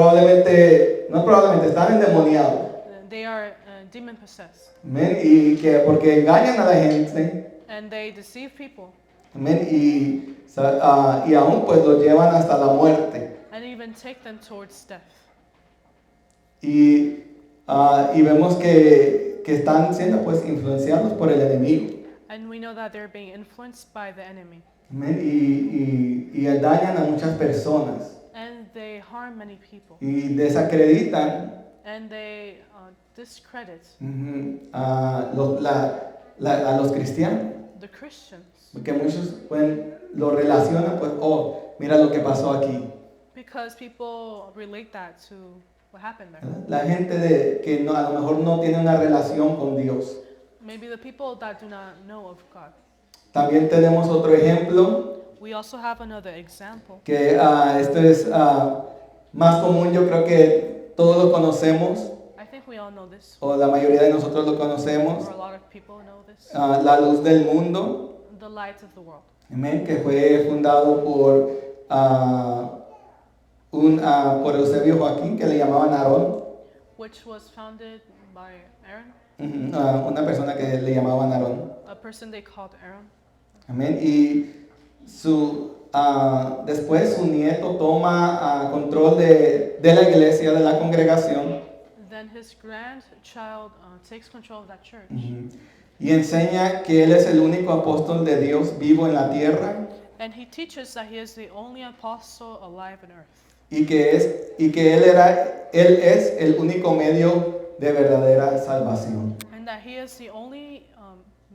están endemoniados. They are demon possessed. Amén. Y que porque engañan a la gente. And they deceive people Amén. Y aún pues los llevan hasta la muerte. and even take them towards death. Y vemos que están siendo pues influenciados por el enemigo. And we know that they're being influenced by the enemy. Amén. Y dañan a muchas personas. And they harm many people. Y desacreditan And they discredit a los cristianos. the Christians. Porque muchos lo relacionan pues, oh, mira lo que pasó aquí. Because people relate that to what happened there. ¿Verdad? La gente que no, a lo mejor no tiene una relación con Dios. Maybe the people that do not know of God. También tenemos otro ejemplo We also have another example. que esto es más común, yo creo que todos lo conocemos, I think we all know this, o la mayoría de nosotros lo conocemos, or a lot of people know this. la luz del mundo, The light of the world, amén, que fue fundado por por Eusebio Joaquín, que le llamaban Aarón, which was founded by Aaron, una persona que le llamaban Aarón, a person they called Aaron. amén, y después su nieto toma control de la iglesia, de la congregación. Then his grandchild takes control of that church. Y enseña que él es el único apóstol de Dios vivo en la tierra And he teaches that he is the only apostle alive on earth. y que él es el único medio de verdadera salvación. And that he is the only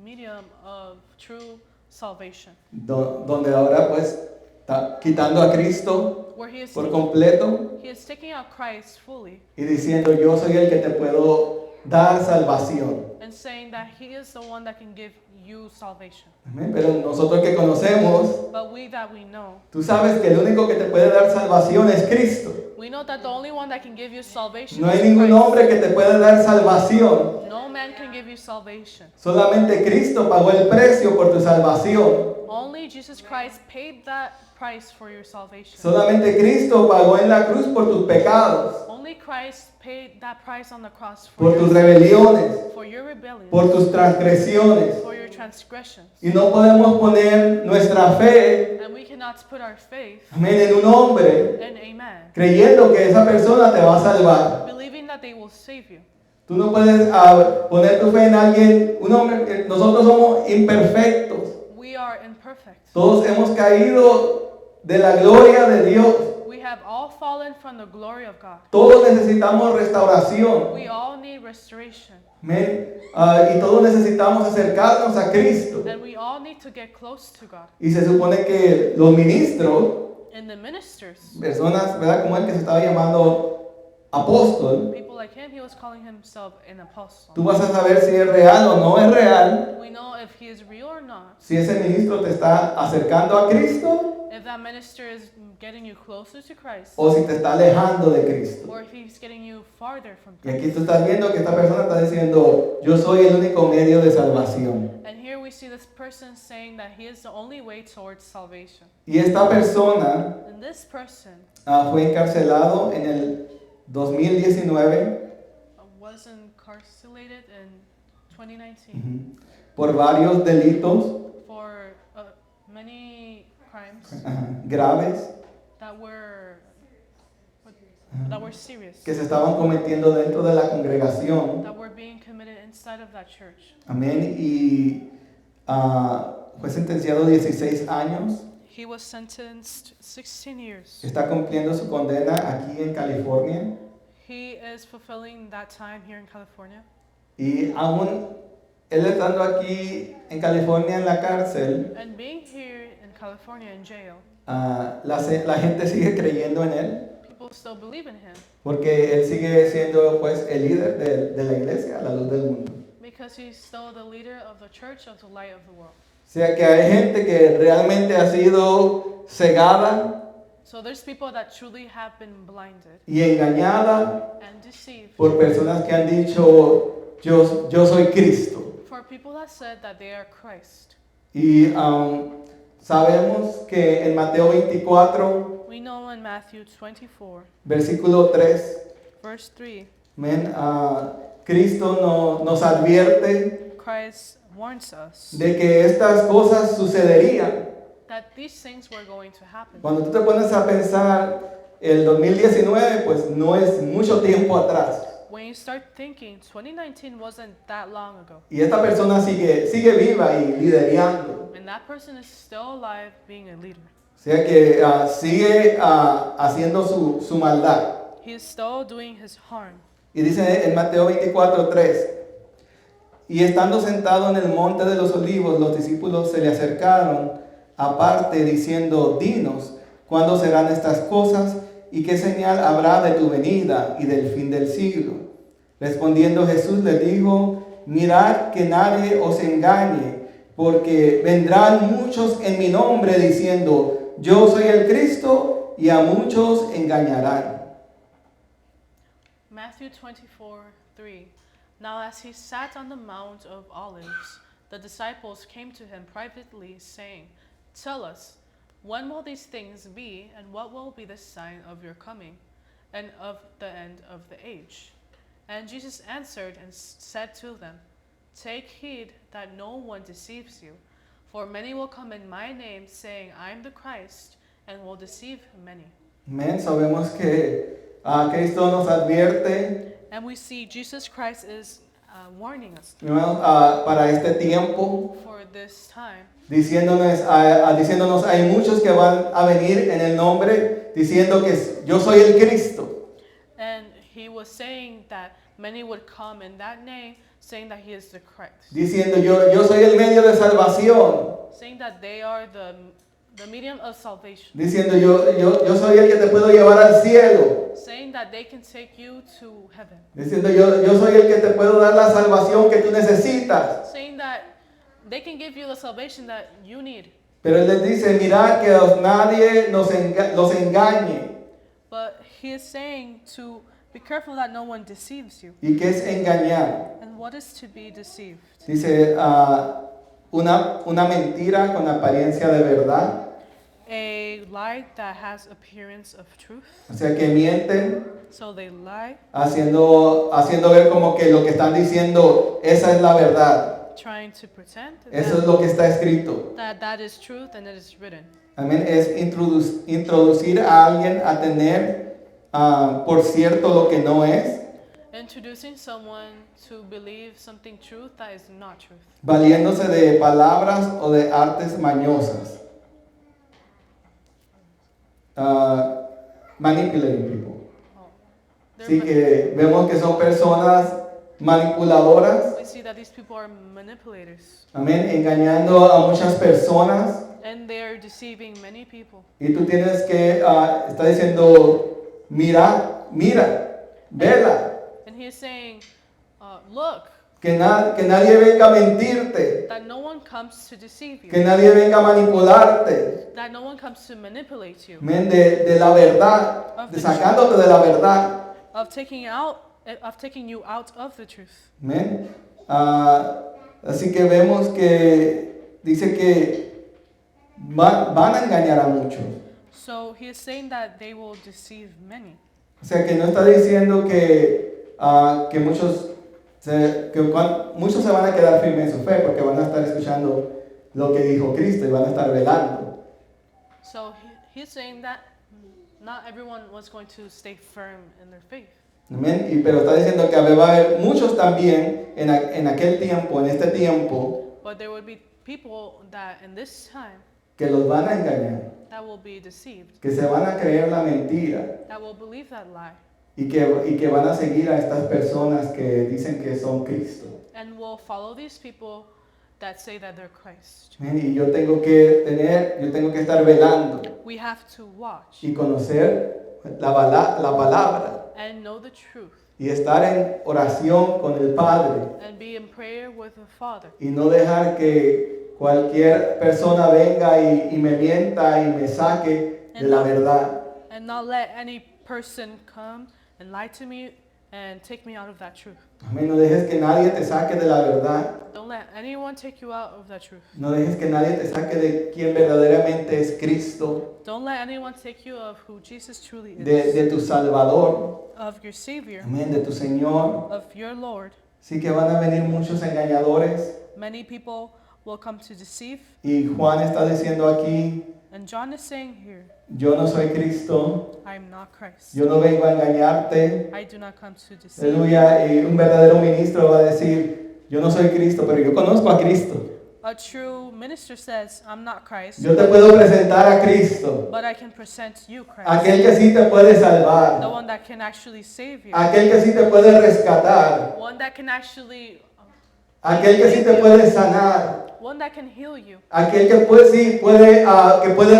medium of true salvation. Donde ahora pues está quitando a Cristo Where he por completo is taking out Christ fully y diciendo yo soy el que te puedo dar salvación. and saying that he is the one that can give you salvation. Amén. Pero nosotros que conocemos, But we that we know, tú sabes que el único que te puede dar salvación es Cristo. we know that the only one that can give you salvation No hay is ningún Christ. hombre que te pueda dar salvación. No man can give you salvation. Solamente Cristo pagó el precio por tu salvación. Only Jesus Christ paid that price for your salvation. Solamente Cristo pagó en la cruz por tus pecados, Only Christ paid that price on the cross por tus your, rebeliones, for your rebellion, por tus transgresiones. for your transgressions. Y no podemos poner nuestra fe, And we cannot put our faith amén, en un hombre, in a man, creyendo que esa persona te va a salvar. believing that they will save you. Tú no puedes poner tu fe en alguien, un hombre, nosotros somos imperfectos. We are imperfect. Todos hemos caído de la gloria de Dios. We have all fallen from the glory of God. Todos necesitamos restauración. We all need restoration. Amén. Y todos necesitamos acercarnos a Cristo. And we all need to get close to God. Y se supone que los ministros, And the ministers, personas, ¿verdad? Como el que se estaba llamando apóstol, people like him, he was calling himself an apostle. tú vas a saber si es real o no es real, We know if he is real or not. si ese ministro te está acercando a Cristo If that minister is getting you closer to Christ, o si te está alejando de Cristo. or if he's getting you farther from Y aquí Christ. tú estás viendo que esta persona está diciendo, yo soy el único medio de salvación. And here we see this person saying that he is the only way towards salvation. Y esta persona And this person fue encarcelado en el 2019 was incarcerated in 2019 por varios delitos for many crimes graves, that were that were serious, que se estaban cometiendo dentro de la congregación. that were being committed inside of that church. Amén. Y fue sentenciado 16 años. He was sentenced 16 years. Está cumpliendo su condena aquí en California. He is fulfilling that time here in California. Y aún él estando aquí en California en la cárcel, And being here in California in jail, la gente sigue creyendo en él. people still believe in him Porque él sigue siendo pues el líder de la iglesia, la luz del mundo. because he's still the leader of the church of the light of the world. O sea que hay gente que realmente ha sido cegada So there's people that truly have been blinded y engañada and deceived por personas que han dicho yo soy Cristo. for people that said that they are Christ. Y sabemos que en Mateo 24, We know in Matthew 24, versículo 3, verse 3, Cristo nos advierte Christ warns us de que estas cosas sucederían. that these things were going to happen. Cuando tú te pones a pensar, el 2019 pues no es mucho tiempo atrás. When you start thinking, 2019 wasn't that long ago, Y esta persona sigue viva y liderando. and that person is still alive being a leader. O sea que sigue haciendo su maldad. He is still doing his harm. Y dice en Mateo 24:3, y estando sentado en el monte de los olivos, los discípulos se le acercaron aparte diciendo, dinos, ¿cuándo serán estas cosas? ¿Y qué señal habrá de tu venida y del fin del siglo? Respondiendo Jesús les dijo, mirad que nadie os engañe, porque vendrán muchos en mi nombre diciendo, yo soy el Cristo, y a muchos engañarán. Matthew 24:3. Now as he sat on the Mount of Olives, the disciples came to him privately, saying, tell us, when will these things be, and what will be the sign of your coming, and of the end of the age? And Jesus answered and said to them, take heed that no one deceives you, for many will come in my name, saying, I am the Christ, and will deceive many. Amén. Sabemos que Cristo nos advierte, And we see Jesus Christ is warning us ¿no? Para este tiempo, for this time, diciéndonos hay muchos que van a venir en el nombre diciendo que yo soy el Cristo. and he was saying that many would come in that name, saying that he is the Christ, Diciendo yo soy el medio de salvación. saying that they are the medium of salvation, Diciendo yo soy el que te puedo llevar al cielo. saying that they can take you to heaven, Diciendo yo soy el que te puedo dar la salvación que tú necesitas. saying that they can give you the salvation that you need. Pero él les dice, mirad que nadie los engañe. But he is saying to be careful that no one deceives you. ¿Y qué es engañar? And what is to be deceived? Dice una mentira con apariencia de verdad. A lie that has appearance of truth. O sea que mienten, So they lie, haciendo ver como que lo que están diciendo, esa es la verdad. trying to pretend Eso es lo que está escrito. that is truth and it is written. Amén. Es introducir a alguien a tener por cierto lo que no es, Introducing someone to believe something truth that is not truth. valiéndose de palabras o de artes mañosas. Manipulating people. They're Así que vemos que son personas manipuladoras, we see that these people are manipulators amén, engañando a muchas personas. and they are deceiving many people. Y tú tienes que, está diciendo, mira, vela, And he is saying, look, que nadie venga a mentirte, that no one comes to deceive you, que nadie venga a manipularte, that no one comes to manipulate you, amén, de la verdad, de sacándote de la verdad. of taking you out of the truth. Amén. Así que vemos que dice que van a engañar a muchos. So he is saying that they will deceive many. O sea que no está diciendo que muchos muchos se van a quedar firmes en su fe porque van a estar escuchando lo que dijo Cristo y van a estar velando. So he's saying that not everyone was going to stay firm in their faith. Amén. Pero está diciendo que va a haber muchos también en aquel tiempo, en este tiempo, But there would be people that in this time que los van a engañar, that will be deceived, que se van a creer la mentira that will believe that lie, y que van a seguir a estas personas que dicen que son Cristo. and will follow these people that say that they're Christ. Amén. Y yo tengo que estar velando We have to watch y conocer la palabra and know the truth y estar en oración con el Padre and be in prayer with the Father, y no dejar que cualquier persona venga y me mienta y me saque de la verdad. and not let any person come and lie to me and take me out of that truth. Amén. No dejes que nadie te saque de la verdad. Don't let anyone take you out of that truth. No dejes que nadie te saque de quien verdaderamente es Cristo, Don't let anyone take you of who Jesus truly is, de tu Salvador. of your Savior, Amén. De tu Señor. of your Lord. Sí que van a venir muchos engañadores. Many people will come to deceive, Y Juan está diciendo aquí, and John is saying here, yo no soy Cristo. I am not Christ. Yo no vengo a engañarte. I do not come to deceive. Aleluya. Y un verdadero ministro va a decir, yo no soy Cristo, pero yo conozco a Cristo. A true minister says, I'm not Christ, Yo te puedo presentar a Cristo. but I can present you Christ, Aquel que sí te puede the salvar. one that can actually save you, Aquel que sí te puede rescatar. one that can actually, Aquel que sí te puede sanar. one that can heal you, Aquel que puede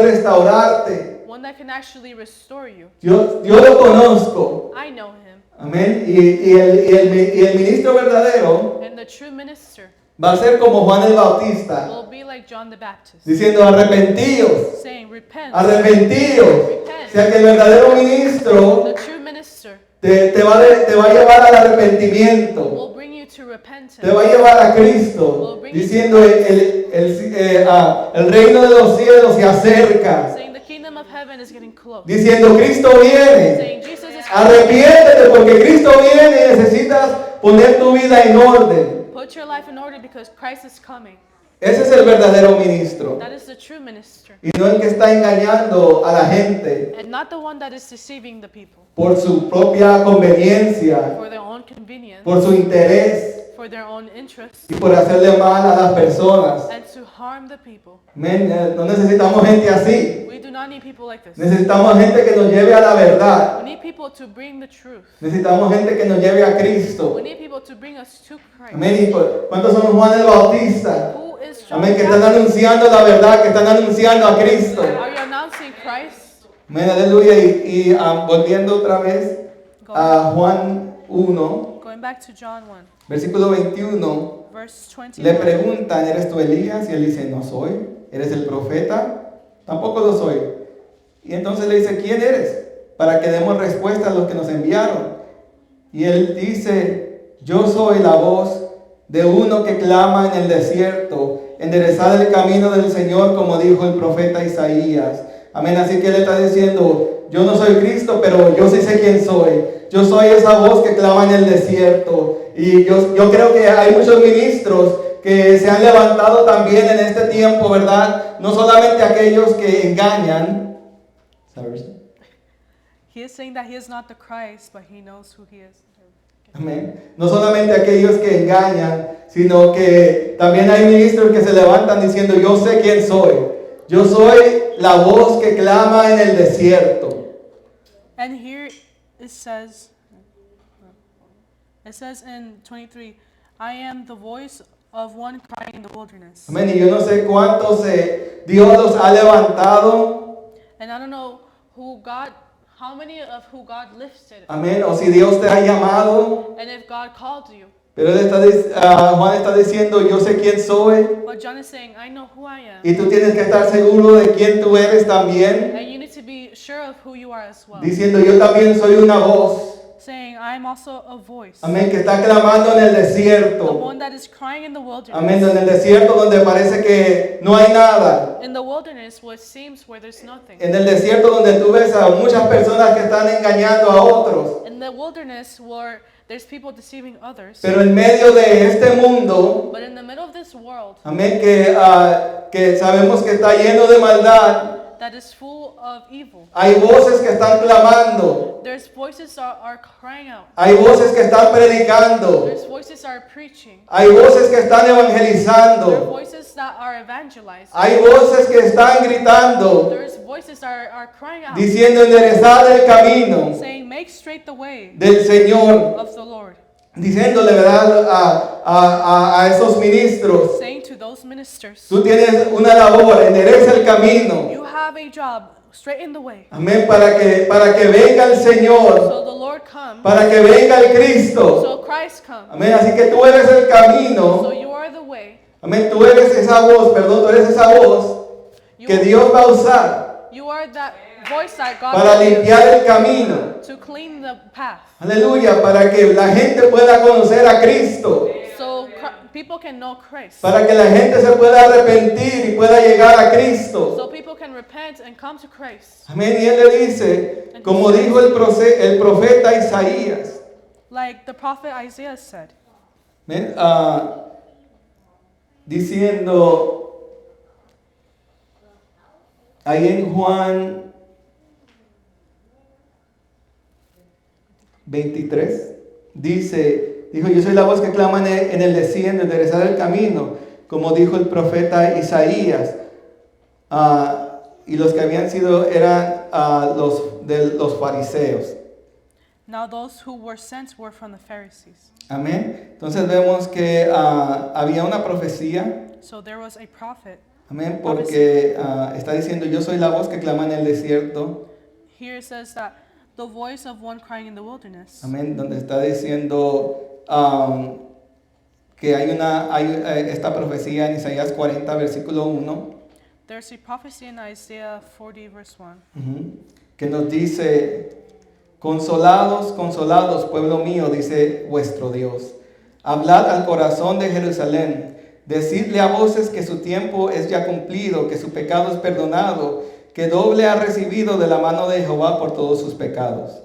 restaurarte. one that can actually restore you. Yo lo conozco. I know him, Amén. Y el ministro verdadero and the true minister va a ser como Juan el Bautista, will be like John the Baptist, diciendo arrepentíos, saying, repent. arrepentíos. O sea que el verdadero ministro The true minister te va a llevar al arrepentimiento. will bring you to Te repentance, va a llevar a Cristo, diciendo el reino de los cielos se acerca. saying the kingdom of heaven is getting close, Diciendo Cristo viene. saying Jesus is coming. Arrepiéntete porque Cristo viene y necesitas poner tu vida en orden. Put your life in order because Christ is coming. Ese es el verdadero ministro. That is the true minister, Y no el que está engañando a la gente and not the one that is deceiving the people por su propia conveniencia, for their own convenience, por su interés for their own interest, y por hacerle mal a las personas. and to harm the people. Amén. No necesitamos gente así. We do not need people like this. Necesitamos gente que nos lleve a la verdad. We need people to bring the truth. Necesitamos gente que nos lleve a Cristo. We need people to bring us to Christ. Amén. ¿Y cuántos son Juan el Bautista? Who is John Amén. Que the están Baptist? anunciando la verdad, que están anunciando a Cristo. Are you announcing Christ? Amén. Aleluya. Y volviendo otra vez a Juan 1, Going back to John 1, versículo 21, verse le 21. preguntan, ¿eres tú Elías? Y él dice, no soy. ¿Eres el profeta? Tampoco lo soy. Y entonces le dice, ¿quién eres? Para que demos respuesta a los que nos enviaron. Y él dice, yo soy la voz de uno que clama en el desierto, enderezad el camino del Señor, como dijo el profeta Isaías. Amén. Así que él está diciendo, yo no soy Cristo, pero yo sí sé quién soy. Yo soy esa voz que clama en el desierto. Y yo creo que hay muchos ministros que se han levantado también en este tiempo, ¿verdad? No solamente aquellos que engañan. He is saying that he is not the Christ, but he knows who he is. Amén. No solamente aquellos que engañan, sino que también hay ministros que se levantan diciendo, yo sé quién soy. Yo soy la voz que clama en el desierto. And here it says in 23, I am the voice of one crying in the wilderness. Amén. Y yo no sé cuántos Dios los ha levantado. And I don't know how many of who God lifted, Amén. O si Dios te ha llamado. and if God called you. Pero Juan está diciendo, yo sé quién soy. But John is saying, I know who I am. Y tú tienes que estar seguro de quién tú eres también. And you need to be sure of who you are as well. Diciendo, yo también soy una voz. Saying, I am also a voice. Amén. Que está clamando en el The desierto. one that is crying in the wilderness. Amén. En el desierto donde parece que no hay nada. In the wilderness, what seems where there's nothing. En el desierto donde tú ves a muchas personas que están engañando a otros. In the wilderness where there's people deceiving others. Pero en medio de este mundo, But in the middle of this world amén, que sabemos que está lleno de maldad, that is full of evil. Hay voces que están clamando. There's voices that are crying out. Hay voces que están predicando. There's voices that are preaching. Hay voces que están There are evangelizando. voices that are evangelizing. Hay voces que están gritando, There's voices that are crying out, diciendo enderezad el camino saying, make straight the way del Señor. of the Lord. Diciéndole, ¿verdad? A esos ministros, Saying to those ministers, tú tienes una labor, endereza el camino. you have a job, straighten the way. Amén, para que venga el Señor, So the Lord comes, para que venga el Cristo. so Christ comes. Amén, así que tú eres el So camino. you are the way. Amén, tú eres esa voz, perdón, tú eres esa voz You, que Dios va a usar you are that voice that God para will use limpiar el camino. to clean the path. Aleluya, para que la gente pueda conocer a Cristo. So people can know Christ. Para que la gente se pueda arrepentir y pueda llegar a Cristo. So people can repent and come to Christ. Amén. Y él le dice, como dijo el profeta Isaías. Like the prophet Isaiah said. Amén. Diciendo, ahí en Juan 23, dijo, yo soy la voz que clama en el desierto, enderezar el camino, como dijo el profeta Isaías. Y los que habían sido eran los fariseos. Now those who were sent were from the Pharisees. Amén. Entonces vemos que había una profecía. So there was a prophet. Amén. Porque está diciendo, yo soy la voz que clama en el desierto. Here it says that the voice of one crying in the wilderness. Amén. Donde está diciendo que hay esta profecía en Isaías 40, versículo 1. There's a prophecy in Isaiah 40 verse 1. Que nos dice, consolados, consolados, pueblo mío, dice vuestro Dios. Hablad al corazón de Jerusalén. Decidle a voces que su tiempo es ya cumplido, que su pecado es perdonado, que doble ha recibido de la mano de Jehová por todos sus pecados.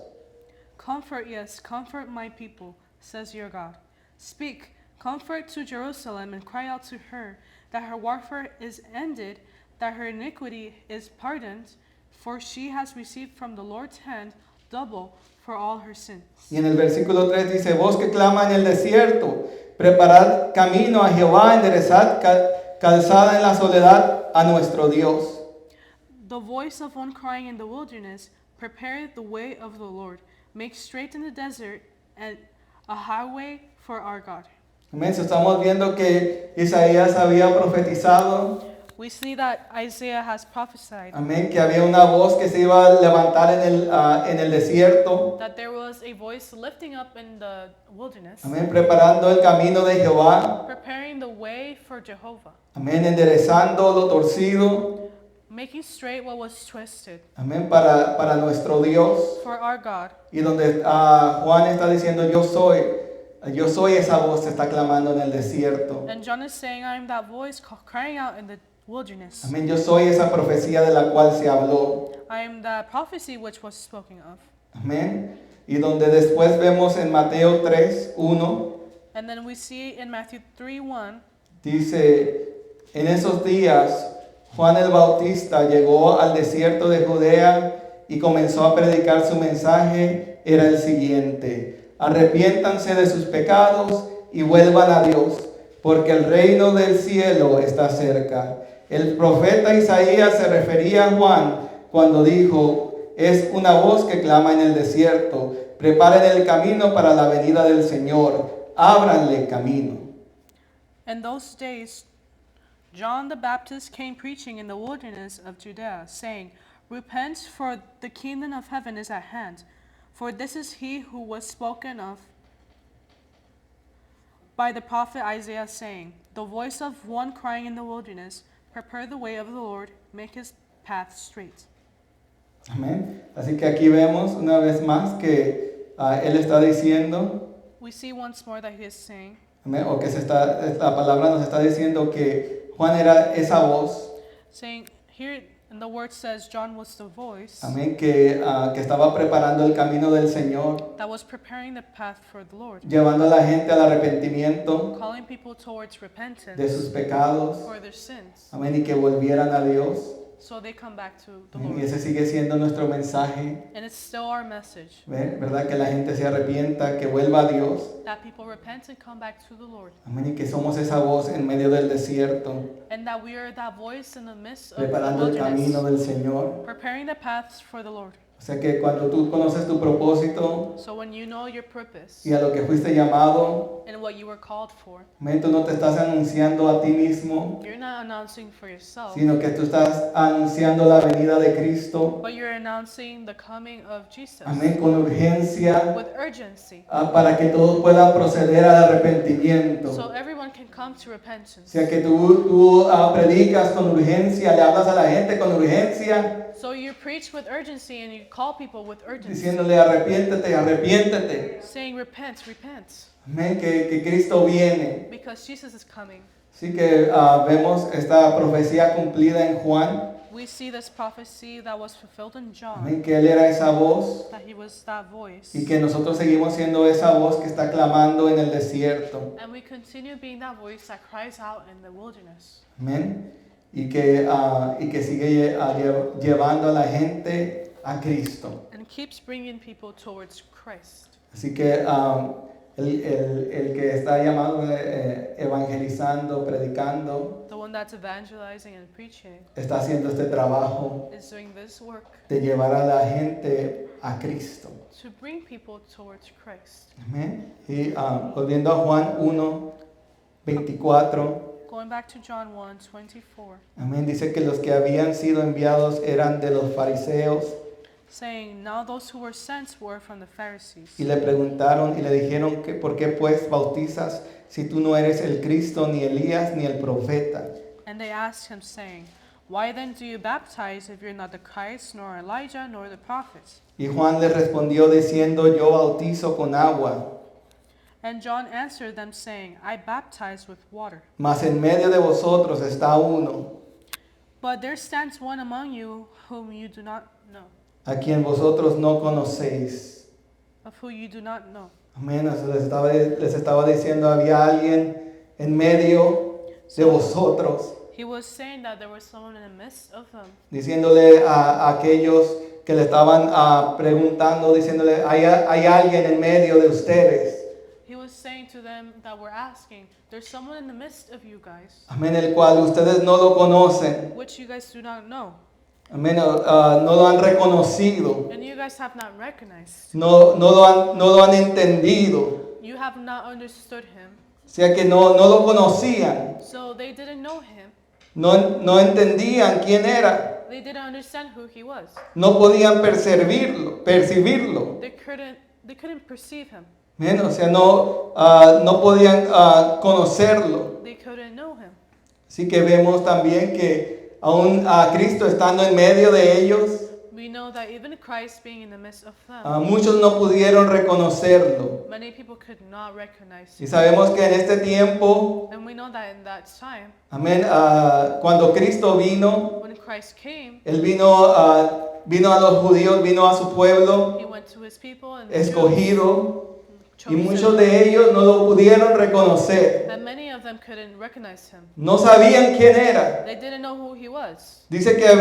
Comfort, yes, comfort my people, says your God. Speak, comfort to Jerusalem and cry out to her, that her warfare is ended, that her iniquity is pardoned, for she has received from the Lord's hand double for all her sins. Y en el versículo 3 dice, voz que clama en el desierto, preparad camino a Jehová, enderezad calzada en la soledad a nuestro Dios. The voice of one crying in the wilderness, prepare the way of the Lord, make straight in the desert and a highway for our God. Amén. Estamos viendo que Isaías había profetizado. We see that Isaiah has prophesied Amén. Que había una voz que se iba a levantar en el desierto. that there was a voice lifting up in the wilderness, Amén. Preparando el camino de Jehová. preparing the way for Jehovah, Amén. Enderezando lo torcido. making straight what was twisted Amén. Para nuestro Dios. for our God. Y donde Juan está diciendo, yo soy esa voz que está clamando en el desierto. And John is saying, I am that voice crying out in the wilderness. Amén. Yo soy esa profecía de la cual se habló. I am that prophecy which was spoken of. Amén. Y donde después vemos en Mateo 3, 1, And then we see in Matthew 3:1, dice, en esos días Juan el Bautista llegó al desierto de Judea y comenzó a predicar su mensaje. Era el siguiente: arrepiéntanse de sus pecados y vuelvan a Dios, porque el reino del cielo está cerca. El profeta Isaías se refería a Juan cuando dijo, es una voz que clama en el desierto, preparen el camino para la venida del Señor, ábranle camino. in those days John the Baptist came preaching in the wilderness of Judea, saying, repent, for the kingdom of heaven is at hand. For this is he who was spoken of by the prophet Isaiah, saying, the voice of one crying in the wilderness, prepare the way of the Lord, make his path straight. Amén. Así que aquí vemos una vez más que él está diciendo, We see once more that he is saying, amén, o que la palabra nos está diciendo que Juan era esa voz, here in the word says John was the voice amén, que estaba preparando el camino del Señor, that was preparing the path for the Lord, llevando a la gente al arrepentimiento calling people towards repentance de sus pecados, for their sins, amén, y que volvieran a Dios. So they come back to the Y Lord. ese sigue siendo nuestro mensaje, And it's still our message ¿verdad? Que la gente se arrepienta, que vuelva a Dios. that people repent and come back to the Lord. Amén. Y que somos esa voz en medio del desierto, And that we are that voice in the midst of the preparando el camino wilderness, del Señor. preparing the paths for the Lord. O sea que cuando tú conoces tu propósito So when you know your purpose y a lo que fuiste llamado, and what you were called for, amén, tú no te estás anunciando a ti mismo, you're not announcing for yourself, sino que tú estás anunciando la venida de Cristo, but you're announcing the coming of Jesus amén, con urgencia, with urgency, para que todos puedan proceder al arrepentimiento. so everyone can come to O repentance. sea que tú predicas con urgencia, le hablas a la gente con urgencia, So you preach with urgency and you call people with urgency, diciéndole arrepiéntete, arrepiéntete. saying repent, repent, Amén, que Cristo viene. because Jesus is coming. Así que vemos esta profecía cumplida en Juan. We see this prophecy that was fulfilled in John, Amén, que Él era esa voz that he was that voice. y que nosotros seguimos siendo esa voz que está clamando en el desierto. And we continue being that voice that cries out in the wilderness. Amén. Y que sigue llevando a la gente a Cristo. And keeps bringing people towards Christ. Así que el que está llamado evangelizando, predicando, The one that's evangelizing and preaching está haciendo este trabajo is doing this work de llevar a la gente a Cristo. to bring people towards Christ. Amén. Y volviendo a Juan 1, 24. Going back to John 1:24, Amén. Dice que los que habían sido enviados eran de los fariseos saying, now those who were sent were from the Pharisees. y le preguntaron y le dijeron que por qué pues bautizas si tú no eres el Cristo, ni Elías, ni el profeta. And they asked him, saying, why then do you baptize if you're not the Christ, nor Elijah, nor the prophets? Y Juan les respondió diciendo, yo bautizo con agua, And John answered them, saying, I baptize with water. mas en medio de vosotros está uno, But there stands one among you whom you do not know, a quien vosotros no conocéis. of who you do not know. Amén. O sea, les estaba diciendo, había alguien en medio de vosotros, He was saying that there was someone in the midst of them, diciéndole a aquellos que le estaban preguntando, diciéndole, hay alguien en medio de ustedes. he was saying to them that were asking, there's someone in the midst of you guys, Amén, el cual ustedes no lo conocen. which you guys do not know, Amén, no lo han reconocido. and you guys have not recognized. No lo han entendido. You have not understood him, O sea que no lo conocían. so they didn't know him. No entendían quién era. They didn't understand who he was. No podían percibirlo. They couldn't perceive him. Amén, o sea, no podían conocerlo. They couldn't know him. Así que vemos también que aún a Cristo estando en medio de ellos, We know that even Christ being in the midst of them, muchos no pudieron reconocerlo. many people could not recognize Y him. sabemos que en este tiempo, And we know that in that time, amén, cuando Cristo vino, when Christ came, Él vino a los judíos, vino a su pueblo he went to his people and the Jews, escogido, y chosen, muchos de ellos no lo pudieron reconocer. and many of them couldn't recognize him. No sabían quién era. They didn't know who he was. Dice que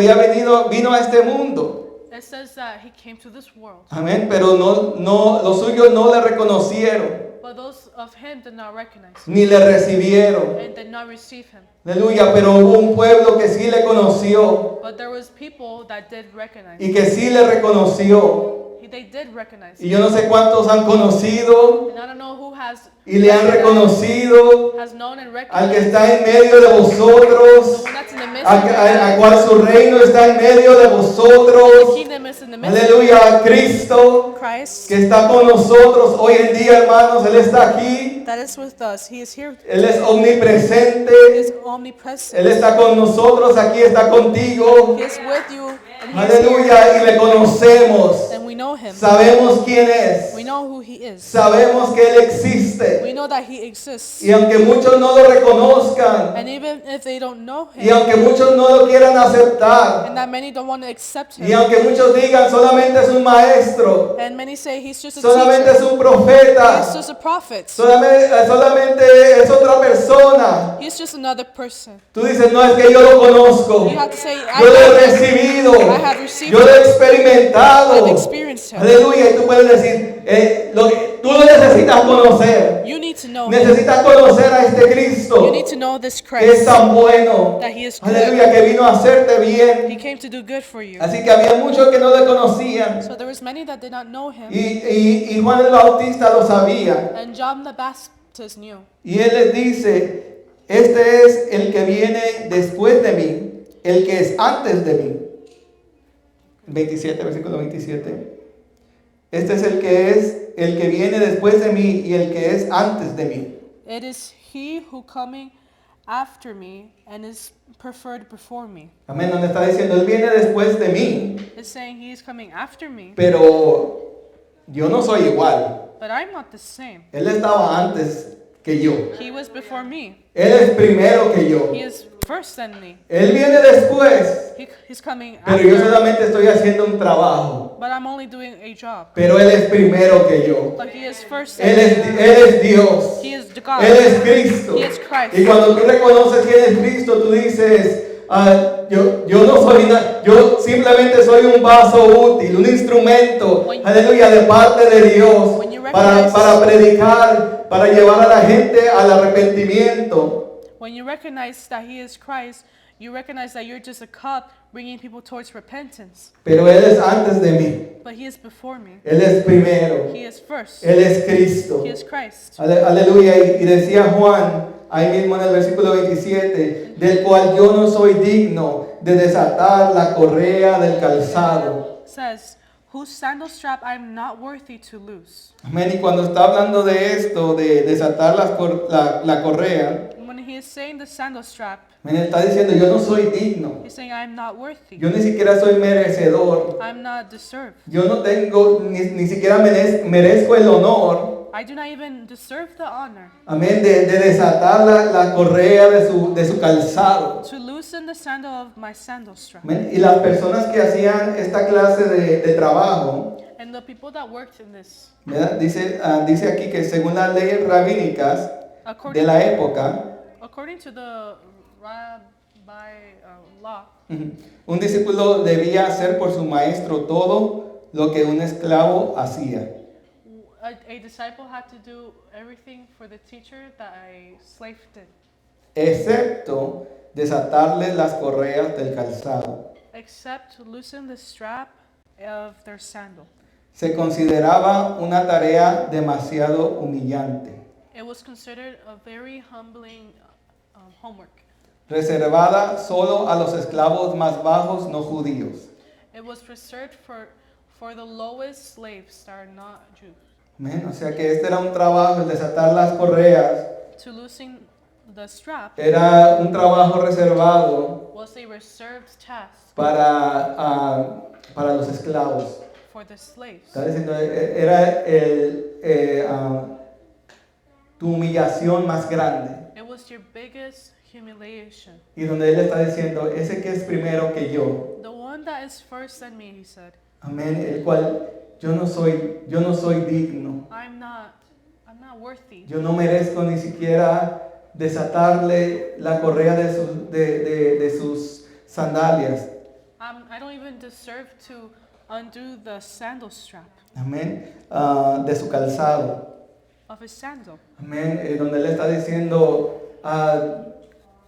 vino a este mundo. It says that he came to this world, Amén, pero los suyos no le reconocieron, but those of him did not recognize him ni le recibieron. and did not receive him. Aleluya, pero hubo un pueblo que sí le conoció But there was people that did recognize y him. que sí le reconoció. They did recognize Y him. yo no sé cuántos han conocido And I don't know who has y le han reconocido has known and al recognized que está en medio de vosotros, the one that's in the midst of a you. cual su reino está en medio de The vosotros. kingdom is in the midst of Aleluya, Cristo Christ que está con nosotros hoy en día, hermanos. Él está aquí, that is with us. He is here. Él es omnipresente, He is omnipresent. Él está con nosotros, aquí está contigo. He is with you. And he is here. Aleluya, y le conocemos. And we know him. Sabemos quién es. We know who he is. Sabemos que Él existe. We know that he exists. Y aunque muchos no lo reconozcan, And even if they don't know y him, aunque muchos no lo quieran aceptar, and that many don't want to accept y him, aunque muchos digan solamente es un maestro, and many say he's just a solamente es teacher, un profeta, he's just a prophet, solamente es otra persona, he's just another person. tú dices, no, es que yo lo conozco, You have to say, yo lo he I recibido, have received yo lo he I've experimentado. experienced him. Aleluya, y tú puedes decir, tú lo necesitas conocer. You need to know him. Necesitas conocer a este You Cristo need to know this que es Christ, tan bueno. that he is good. Aleluya, que vino a hacerte He bien. came to do good for you. Así que había muchos que no le conocían. So there was many that did not know him, Y Juan el Bautista lo sabía. and John the Baptist knew. Y él les dice, este es el que viene después de mí, el que es antes de mí. 27, versículo 27. Este es el que viene después de mí y el que es antes de mí. It is he who coming after me and is preferred before me. Amén, donde está diciendo, él viene después de mí, It's saying he is coming after me, pero yo no soy igual. but I'm not the same. Él estaba antes que yo. He was before me. Él es primero que yo. He is first than me. Él viene después, He's coming pero yo after, solamente estoy haciendo un trabajo. but I'm only doing a job. Pero Él es primero que yo. But he is first Él than me. es Dios. He is the God. Él es Cristo. He is Christ. Y cuando tú reconoces que Él es Cristo, tú dices, yo no soy nada, yo simplemente soy un vaso útil, un instrumento, aleluya, de parte de Dios para predicar, para llevar a la gente al arrepentimiento. When you recognize that he is Christ, you recognize that you're just a cup bringing people towards repentance. Pero Él es antes de mí. But he is before me. Él es primero. He is first. Él es Cristo. He is Christ. Aleluya. Y decía Juan, ahí mismo en el versículo 27, del cual yo no soy digno de desatar la correa del calzado. Says, whose sandal strap I am not worthy to loose. Amén. Y cuando está hablando de esto, de desatar la correa, When he is saying the sandal strap, amén, está diciendo, yo no soy digno. he's saying I am not worthy. Yo ni siquiera soy merecedor. I am not deserved. Yo no tengo, ni siquiera merezco el honor. I do not even deserve the honor Amén, de desatar la correa de su calzado. to loosen the sandal of my sandal strap. Amén. Y las personas que hacían esta clase de trabajo, And the people that worked in this, ¿verdad? Dice aquí que según las leyes rabínicas de according, la época, according to the rabbi law, un discípulo debía hacer por su maestro todo lo que un esclavo hacía. a disciple had to do everything for the teacher that a slave did, Excepto desatarle las correas del calzado. except to loosen the strap of their sandal. Se consideraba una tarea demasiado humillante, It was considered a very humbling homework. reservada solo a los esclavos más bajos no judíos. It was reserved for the lowest slaves that are not Jews. Amén. O sea que este era un trabajo, el desatar las correas, To loosen the strap era un trabajo reservado was a reserved task para los esclavos. for the slaves. Está diciendo, era tu humillación más grande. It was your biggest humiliation. Y donde él está diciendo, ese que es primero que yo, The one that is first than me, he said, amén, el cual yo no soy digno. I'm not worthy. Yo no merezco ni siquiera desatarle la correa de sus sandalias. I don't even deserve to undo the sandal strap Amén. De su calzado. of his sandal. Amén. Donde él está diciendo,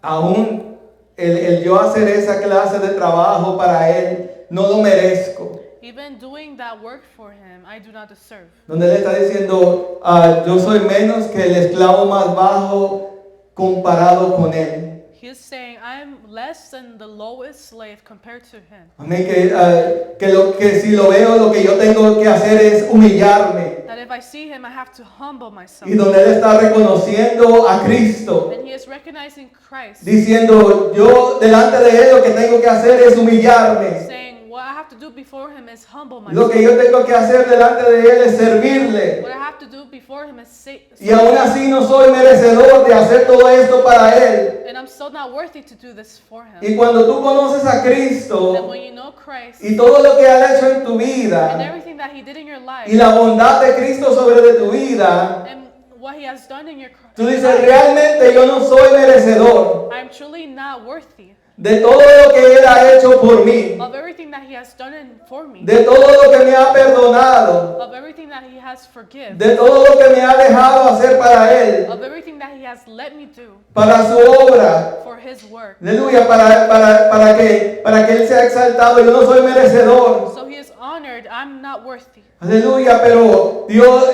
aún el yo hacer esa clase de trabajo para él, no lo merezco. Even doing that work for him, I do not deserve. Donde él está diciendo, yo soy menos que el esclavo más bajo comparado con él. He is saying, I'm less than the lowest slave compared to him. Amén. Que si lo veo, lo que yo tengo que hacer es humillarme. That if I see him, I have to humble myself. Y donde él está reconociendo a Cristo, And he is recognizing Christ, diciendo, yo delante de él lo que tengo que hacer es humillarme. saying, what I have to do before him is humble Lo myself. que yo tengo que hacer delante de Él es servirle. What I have to do before him is say, Y aún así no soy merecedor de hacer todo esto para Él. and I'm still not worthy to do this for him. Y cuando tú conoces a And Cristo when you know Christ y todo lo que ha hecho en tu and vida everything that he did in your life y la bondad de Cristo sobre de tu vida, and what he has done in your tú life, dices, realmente yo no soy merecedor I'm truly not worthy de todo lo que Él ha hecho por mí, of everything that he has done for me, de todo lo que me ha perdonado, of everything that he has forgiven, de todo lo que me ha dejado hacer para Él, of everything that he has let me do para su obra. for his work. Aleluya, para que Él sea exaltado. Yo no soy merecedor. So he is honored. I'm not worthy. Aleluya, pero Dios,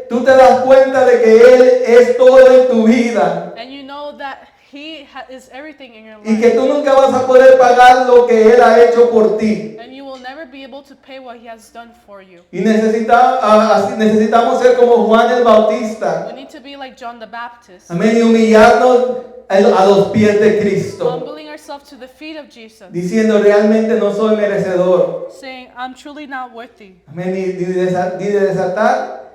tú te das cuenta de que Él es todo en tu vida. And you know that he is everything in your Y que life. tú nunca vas a poder pagar lo que Él ha hecho por ti. And you will never be able to pay what he has done for you. Y necesitamos ser como Juan el Bautista. We need to be like John the Baptist, Amén. Y humillarnos a los pies de Cristo. humbling ourselves to the feet of Jesus, Diciendo, realmente no soy merecedor. saying, I'm truly not worthy. Amén. Y de desatar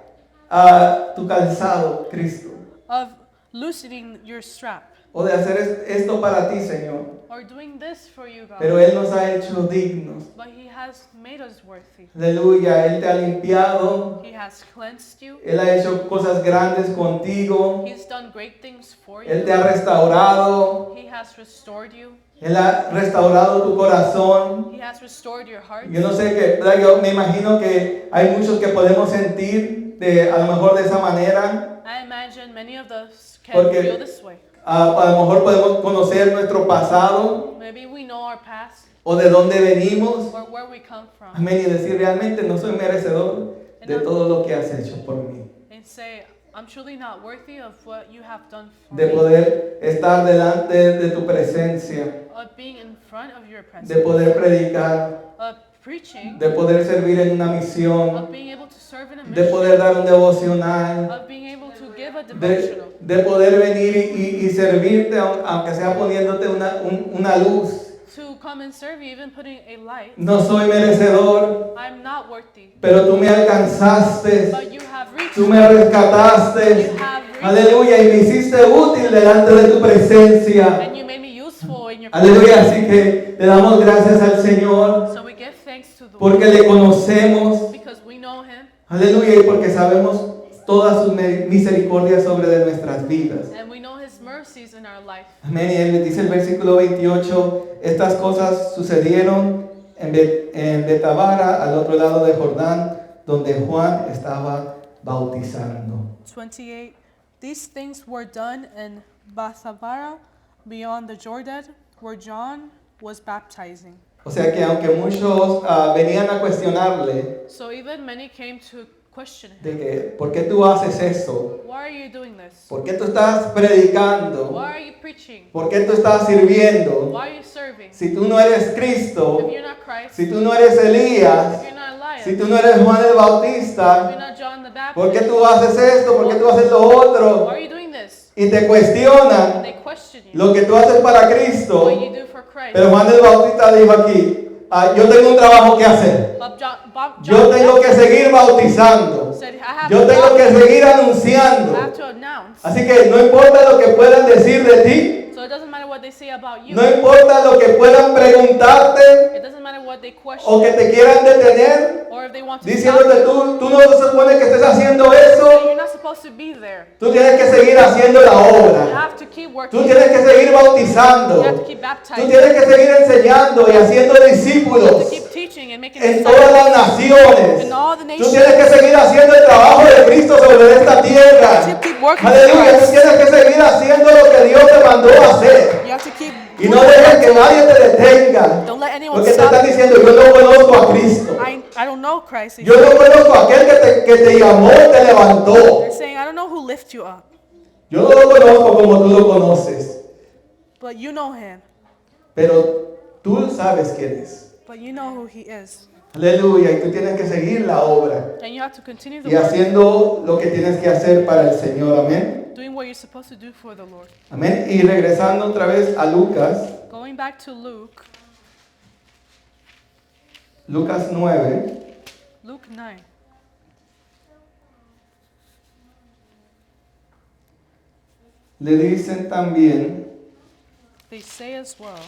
tu calzado, Cristo. Of loosening your strap O de hacer esto para ti, Señor. or doing this for you, Pero God. Él nos ha hecho dignos. But he has made us worthy. Aleluya. Él te ha limpiado. He has cleansed you. Él ha hecho cosas grandes contigo. He's done great things for Él you. te ha restaurado. He has restored you. Él ha restaurado tu corazón. He has restored your heart. Yo no sé qué, ¿verdad? Yo me imagino que hay muchos que podemos sentir a lo mejor de esa manera. I imagine many of us can Porque- feel this way. A lo mejor podemos conocer nuestro pasado Maybe we know our past o de dónde venimos. or where we come from Amén. Y decir, realmente no soy merecedor de todo lo que has hecho por mí. and say, I'm truly not worthy of what you have done for De me. poder estar delante de tu presencia. Of being in front of your De presence. poder predicar. Of preaching. De poder servir en una misión. Of being able to serve in a De mission. poder dar un devocional. Of being able to give a devotional. De poder venir y servirte, aunque sea poniéndote una luz. To come and serve you, even putting a light. No soy merecedor, I'm not worthy. pero tú me alcanzaste, But you have reached tú me. me rescataste. You have reached Aleluya, y me hiciste útil delante de tu presencia. and you made me useful in your Aleluya, así que le damos gracias al Señor So we give thanks to the porque Lord le conocemos. because we know him Aleluya, y porque sabemos todas sus misericordias sobre de nuestras vidas. and we know his mercies in our life. Amén. Y él dice el versículo 28, estas cosas sucedieron en Betabara, al otro lado de Jordán, donde Juan estaba bautizando. 28. These things were done in Bethabara, beyond the Jordan, where John was baptizing. O sea que aunque muchos venían a cuestionarle So even many came to question him. de que, ¿por qué tú haces eso? Why are you doing this? ¿Por qué tú estás predicando? Why are you preaching? ¿Por qué tú estás sirviendo? Why are you serving? Si tú no eres If Cristo, you're not Christ, si tú no eres Elías, if you're not Elias, si if tú no eres Juan el you're Bautista, not John the ¿por qué Baptist, tú haces esto? ¿Por qué tú haces lo otro? why are you doing this? Y te And cuestionan they question you. lo que tú haces para Cristo. What you do for Christ. Pero Juan el Bautista dijo aquí, yo tengo un trabajo que hacer. But John Yo tengo que seguir bautizando. said, I have Yo tengo que seguir I anunciando. have to announce. Así que no importa lo que puedan decir de ti, So it doesn't matter what they say about you. no importa lo que puedan preguntarte It doesn't matter what they o question que te quieran detener, or if they want to diciéndote stop you. tú no se supone que estés haciendo eso, You're not supposed to be there. tú tienes que seguir haciendo la You obra. have to keep working. Tú tienes que seguir You have to bautizando. keep Tú baptizing. tienes que seguir enseñando y haciendo To discípulos keep teaching and making en disciples todas las naciones. in all the Tú nations. tienes que seguir haciendo el trabajo de Cristo sobre esta tierra. You keep working Aleluya, tú for tienes que seguir haciendo lo que Dios te mandó a hacer. You have to keep Y no dejes que nadie te detenga. Don't let anyone Porque te stop están you. diciendo, yo no conozco a Cristo. I don't know Christ. Yo no conozco a aquel que te llamó, te levantó. They're saying, I don't know who lifted you up, Yo no lo conozco como tú lo conoces. but you know him. Pero tú sabes quién es. But you know who he is. Aleluya, y tú tienes que seguir la obra. And you have to continue the Y work, haciendo lo que tienes que hacer para el Señor. Amén. doing what you're supposed to do for the Lord. Amén. Y regresando otra vez a Lucas. Going back to Luke, Lucas 9, Luke 9. le dicen también, They say as well,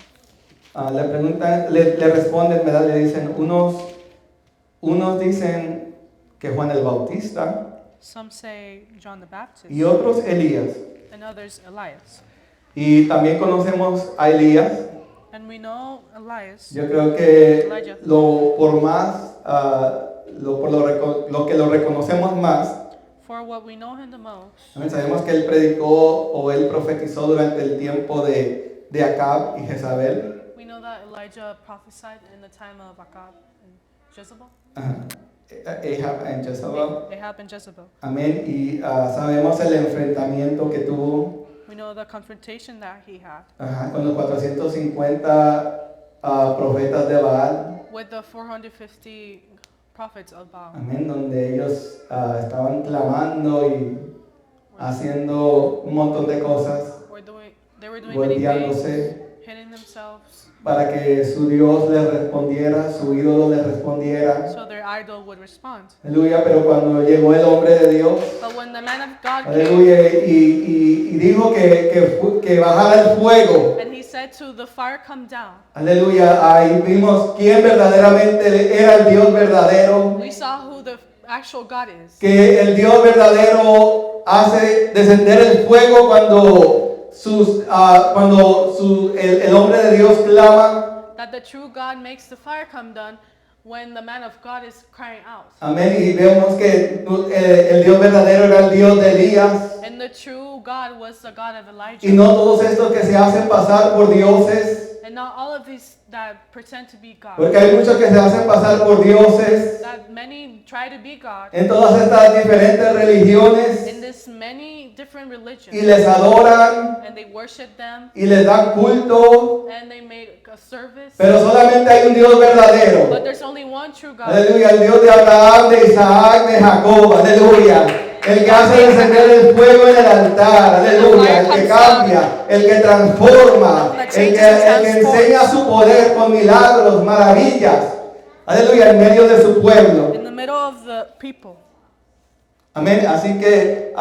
le preguntan, le responden, ¿verdad? Le dicen, unos dicen que Juan el Bautista some say John the Baptist, y otros Elías. and others Elias. Y también conocemos a Elías. And we know Elias, Yo creo que Elijah. por más, lo que lo reconocemos más, For what we know him the most, sabemos que él predicó o él profetizó durante el tiempo de Acab y Jezabel. we know that Elijah prophesied in the time of Ahab and Jezebel. Ahab and Jezebel. Ahab and Jezebel. Amén. Y sabemos el enfrentamiento que tuvo We know the confrontation that he had con los 450 profetas de Baal. with the 450 prophets of Baal. Amén. Donde ellos estaban clamando y haciendo un montón de cosas, They were doing many things, volteándose hitting themselves, para que su Dios les respondiera, su ídolo les respondiera. so their idol would respond. Aleluya, pero cuando llegó el hombre de Dios, But when the man of God came, aleluya, y dijo que bajara el fuego, and he said to the fire come down, aleluya, ahí vimos quién verdaderamente era el Dios verdadero, we saw who the actual God is. que el Dios verdadero hace descender el fuego cuando el hombre de Dios clama. That the true God makes the fire come down when the man of God is crying out. Amén. Y vemos que el Dios verdadero era el Dios de Elías. And the true God was the God of Elijah. Y no todos estos que se hacen pasar por dioses. And not all of these that pretend to be God. Porque hay muchos que se hacen pasar por dioses That many try to be God en todas estas diferentes religiones in this many different y religions. les adoran And they worship them y les dan culto. and they make a service. Pero solamente hay un Dios verdadero. But there's only one true God. Aleluya, el Dios de Abraham, de Isaac, de Jacob. Aleluya. El que hace descender el fuego en el altar. Aleluya. El que cambia, el que transforma, el que enseña su poder con milagros, maravillas. Aleluya, en medio de su pueblo. In the middle of the people. Amén. Así que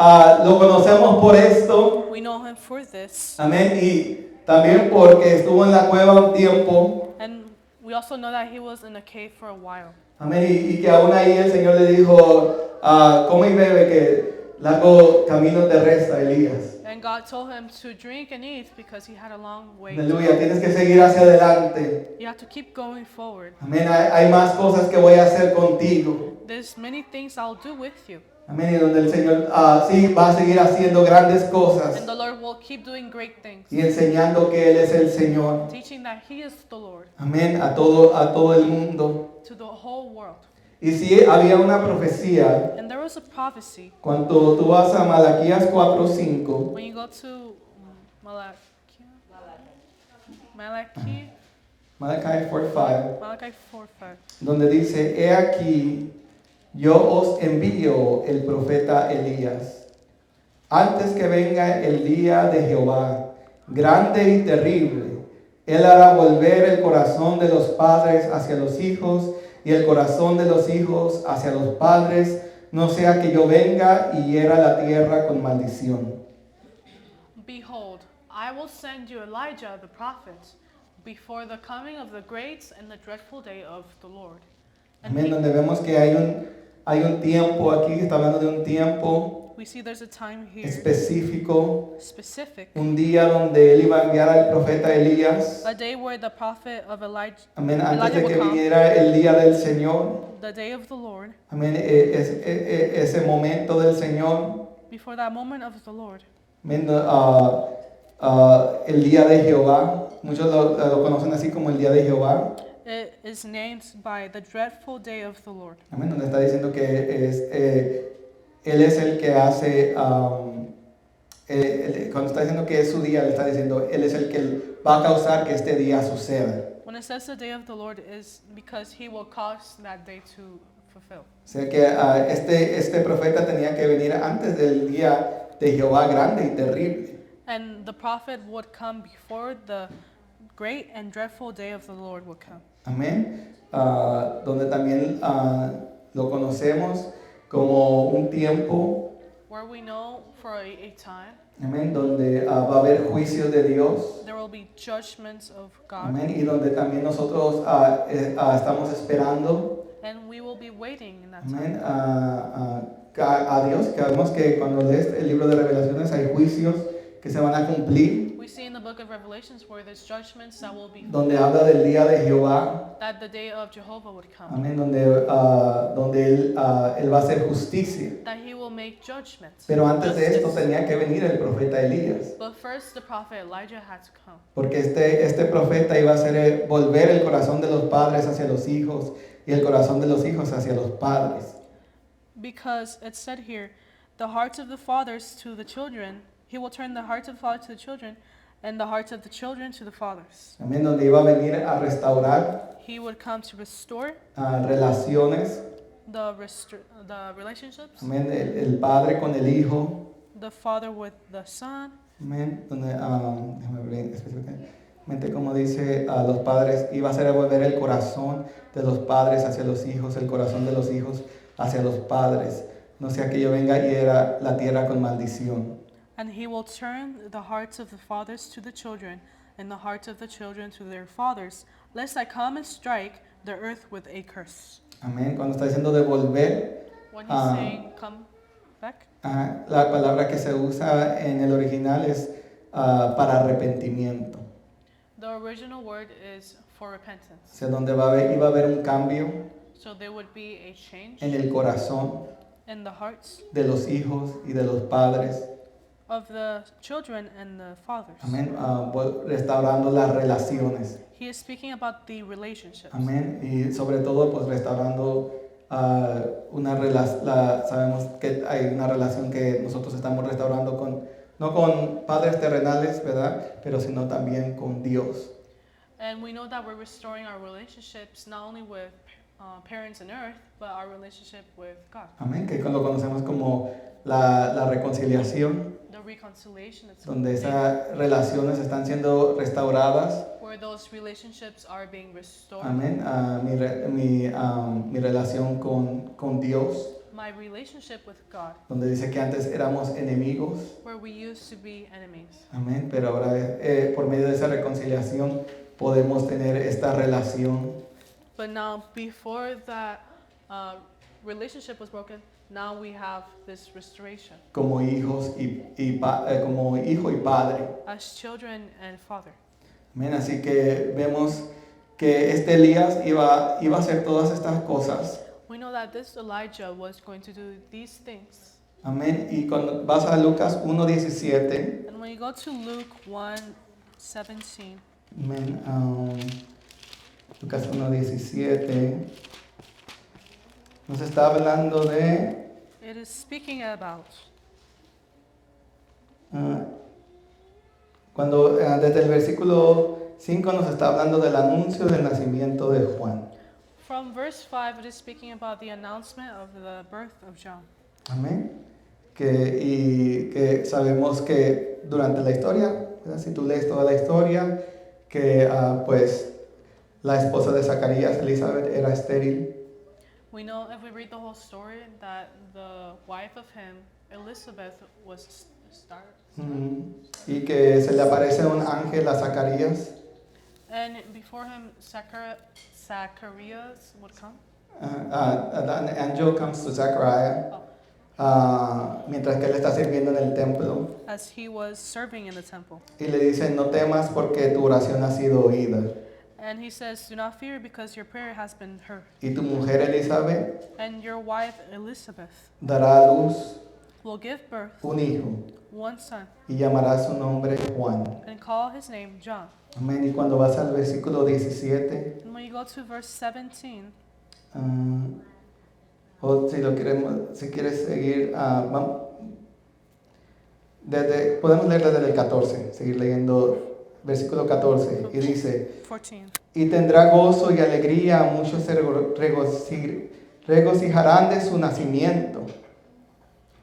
lo conocemos por esto. We know him for this. Amén. Y también porque estuvo en la cueva un tiempo. And we also know that he was in a cave for a while. Amén. Y que aún ahí el Señor le dijo, come y bebe, que largo camino te resta, Elías. And God told him to drink and eat because he had a long way. Aleluya, tienes que seguir hacia adelante. You have to keep going forward. Amén. Hay más cosas que voy a hacer contigo. There's many things I'll do with you. Amén. Y donde el Señor sí va a seguir haciendo grandes cosas And the Lord will keep doing great things. y enseñando que Él es el Señor. Teaching that he is the Lord Amén. A todo el mundo. to the whole world. Y sí, había una profecía. And there was a prophecy. Cuando tú vas a Malaquías 4:5, When you go to Malachi Malachi 4:5, 4:5, donde dice, he aquí, yo os envío el profeta Elías, antes que venga el día de Jehová, grande y terrible. Él hará volver el corazón de los padres hacia los hijos y el corazón de los hijos hacia los padres, no sea que yo venga y hiera la tierra con maldición. Behold, I will send you Elijah the prophet before the coming of the great and the dreadful day of the Lord. And Amén, donde vemos que hay un tiempo aquí, está hablando de un tiempo we see there's a time here específico, specific, un día donde él iba a enviar al profeta Elías. a day where the prophet of Elijah, Amén, antes Elijah de will que come, viniera el día del Señor. the day of the Lord, Amén, ese momento del Señor. before that moment of the Lord. Amén, el día de Jehová. Muchos lo conocen así como el día de Jehová. It is named by the dreadful day of the Lord. Amén, donde está diciendo que Él es el que hace, cuando está diciendo que es su día, le está diciendo, Él es el que va a causar que este día suceda. When it says the day of the Lord is because he will cause that day to fulfill. O sea que este profeta tenía que venir antes del día de Jehová grande y terrible. And the prophet would come before the great and dreadful day of the Lord will come. Amén. Donde también lo conocemos como un tiempo, Where we know for a time amén, donde va a haber juicios de Dios, there will be judgments of God, amén, y donde también nosotros estamos esperando, and we will be waiting in that amén, time. a Dios, que vemos que cuando lees el libro de Revelaciones hay juicios que se van a cumplir, We see in the book of Revelations where there's judgments that will be donde habla del día de Jehová, that the day of Jehovah would come, amén, donde él va a hacer justicia. that he will make judgments. Pero antes de esto justice. tenía que venir el profeta Elías, But first the prophet Elijah had to come, porque este profeta iba a hacer volver el corazón de los padres hacia los hijos y el corazón de los hijos hacia los padres. because it said here, the hearts of the fathers to the children, he will turn the hearts of the fathers to the children, and the hearts of the children to the fathers. Amén, donde iba a venir a restaurar He would come to restore relaciones, the relationships, amén, el padre con el hijo, the father with the son, amén, donde, déjame ver específicamente como dice a los padres, iba a hacer volver el corazón de los padres hacia los hijos, el corazón de los hijos hacia los padres, no sea que yo venga y era la tierra con maldición. and he will turn the hearts of the fathers to the children, and the hearts of the children to their fathers, lest I come and strike the earth with a curse. Amén, cuando está diciendo devolver, When he's saying come back, la palabra que se usa en el original es para arrepentimiento. the original word is for repentance. O sea, donde iba a haber un cambio So there would be a change en el corazón in the hearts de los hijos y de los padres. of the children and the fathers. Amén, restaurando las relaciones. He is speaking about the relationships. Amén, y sobre todo pues restaurando sabemos que hay una relación que nosotros estamos restaurando no con padres terrenales, ¿verdad? Pero sino también con Dios. And we know that we're restoring our relationships not only with parents on earth, but our relationship with God. Amén, que lo conocemos como la reconciliación, The reconciliation that's donde esas relaciones están siendo restauradas. where those relationships are being restored. Amén, mi relación con Dios, My relationship with God, donde dice que antes éramos enemigos. where we used to be enemies. Amén, pero ahora por medio de esa reconciliación podemos tener esta relación. But now, before that relationship was broken, now we have this restoration Como hijos como hijo y padre. as children and father. Amén, así que vemos que este Elías iba a hacer todas estas cosas. We know that this Elijah was going to do these things. Amén, y cuando vas a Lucas 1:17, And when you go to Luke 1:17, amén, Lucas 1:17 nos está hablando de it is speaking about cuando desde el versículo 5 nos está hablando del anuncio del nacimiento de Juan. from verse 5, it is speaking about the announcement of the birth of John. Amén. Que sabemos que durante la historia, ¿verdad? Si tú lees toda la historia, que pues la esposa de Zacarías, Elizabeth, era estéril. We know if we read the whole story that the wife of him, Elizabeth, was Y que se le aparece un ángel a Zacarías. and before him, Zacharias would come. An angel comes to Zachariah mientras que él está sirviendo en el templo. As he was serving in the temple. Y le dice, no temas porque tu oración ha sido oída. And he says, do not fear because your prayer has been heard. Y tu mujer Elizabeth And your wife Elizabeth dará a luz will give birth un hijo one son y llamará su nombre Juan. and call his name John. Amén. Y cuando vas al versículo 17, And when you go to verse 17, o si quieres seguir, podemos leer desde el 14, seguir leyendo versículo 14, y dice, 14. y tendrá gozo y alegría, muchos se regocijarán de su nacimiento.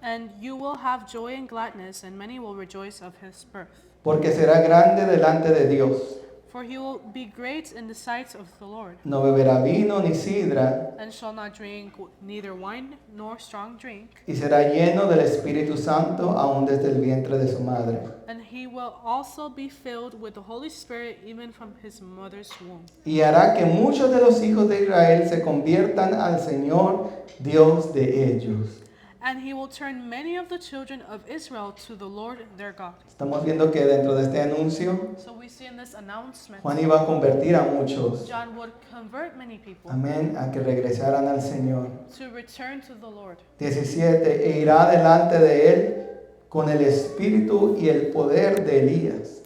And you will have joy and gladness, and many will rejoice of his birth. Porque será grande delante de Dios. For he will be great in the sight of the Lord, No beberá vino ni sidra, and shall not drink neither wine nor strong drink, y será lleno del Espíritu Santo aún desde el vientre de su madre. and he will also be filled with the Holy Spirit even from his mother's womb. Y hará que muchos de los hijos de Israel se conviertan al Señor, Dios de ellos. And he will turn many of the children of Israel to the Lord their God. Estamos viendo que dentro de este anuncio, So we see in this announcement, Juan iba a convertir a muchos, John would convert many people amén, a que regresaran al Señor. to return to the Lord. 17, e irá delante de él con el espíritu y el poder de Elías,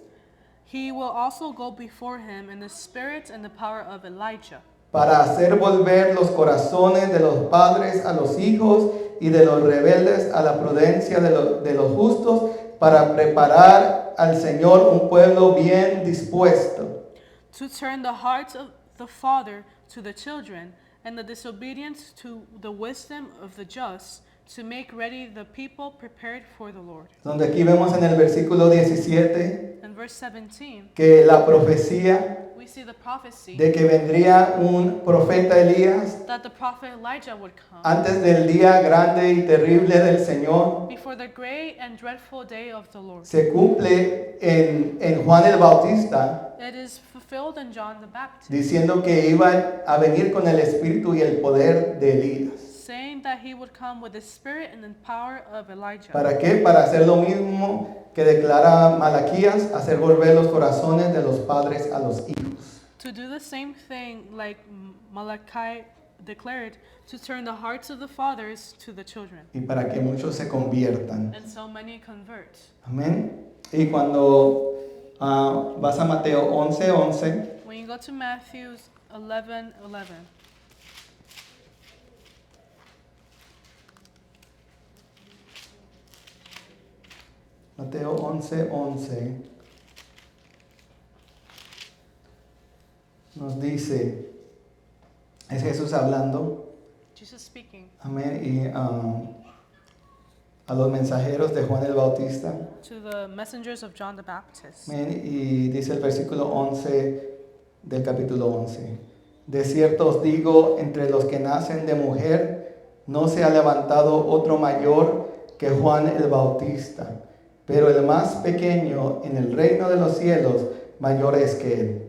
He will also go before him in the spirit and the power of Elijah, para hacer volver los corazones de los padres a los hijos y de los rebeldes a la prudencia de los justos, para preparar al Señor un pueblo bien dispuesto. to turn the hearts of the father to the children, and the disobedient to the wisdom of the just, to make ready the people prepared for the Lord. Donde aquí vemos en el versículo 17 In verse 17, que la profecía we see the prophecy de que vendría un profeta Elías that the prophet Elijah would come antes del día grande y terrible del Señor before the great and dreadful day of the Lord. se cumple en Juan el Bautista, It is fulfilled in John the Baptist, diciendo que iba a venir con el espíritu y el poder de Elías. saying that he would come with the spirit and the power of Elijah. ¿Para qué? Para hacer lo mismo que declara Malaquías, hacer volver los corazones de los padres a los hijos. To do the same thing like Malachi declared, to turn the hearts of the fathers to the children. Y para que muchos se conviertan. And so many convert. Amén. Y cuando vas a Mateo 11:11, When you go to Matthew 11:11, Mateo 11:11 nos dice, es Jesús hablando, Jesus speaking amén, y a los mensajeros de Juan el Bautista, to the messengers of John the Baptist. amén, y dice el versículo 11 del capítulo 11, de cierto os digo, entre los que nacen de mujer, no se ha levantado otro mayor que Juan el Bautista, pero el más pequeño en el reino de los cielos mayor es que él.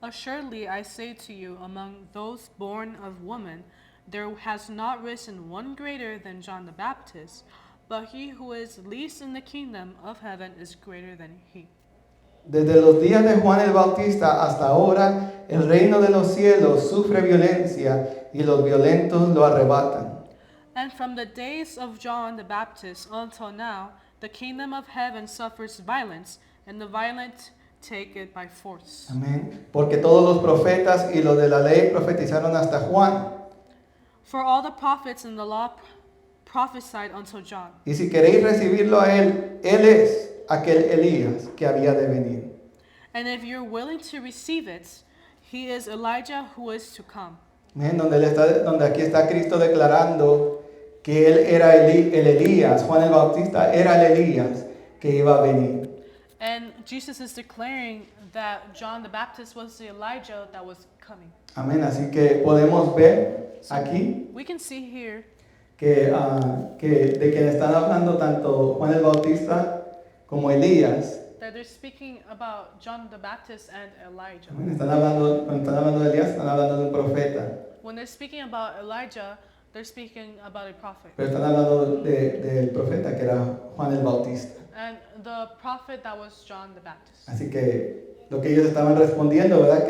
Assuredly, I say to you, among those born of woman, there has not risen one greater than John the Baptist, but he who is least in the kingdom of heaven is greater than he. Desde los días de Juan el Bautista hasta ahora, el reino de los cielos sufre violencia y los violentos lo arrebatan. And from the days of John the Baptist until now, the kingdom of heaven suffers violence, and the violent take it by force. Amén. Porque todos los profetas y los de la ley profetizaron hasta Juan. For all the prophets in the law prophesied until John. Y si queréis recibirlo a él, él es aquel Elías que había de venir. And if you're willing to receive it, he is Elijah who is to come. Amén. Donde aquí está Cristo declarando que él era el Elías, Juan el Bautista era el Elías que iba a venir. And Jesus is declaring that John the Baptist was the Elijah that was coming. Amén. Así que podemos ver aquí We can see here que de quien están hablando tanto Juan el Bautista como Elías. that they're speaking about John the Baptist and Elijah. Amén. Cuando están hablando de Elías, están hablando de un profeta. When they're speaking about Elijah, they're speaking about a prophet. Pero están hablando del profeta que era Juan el Bautista. And the prophet that was John the Baptist. Así que lo que ellos estaban respondiendo, ¿verdad?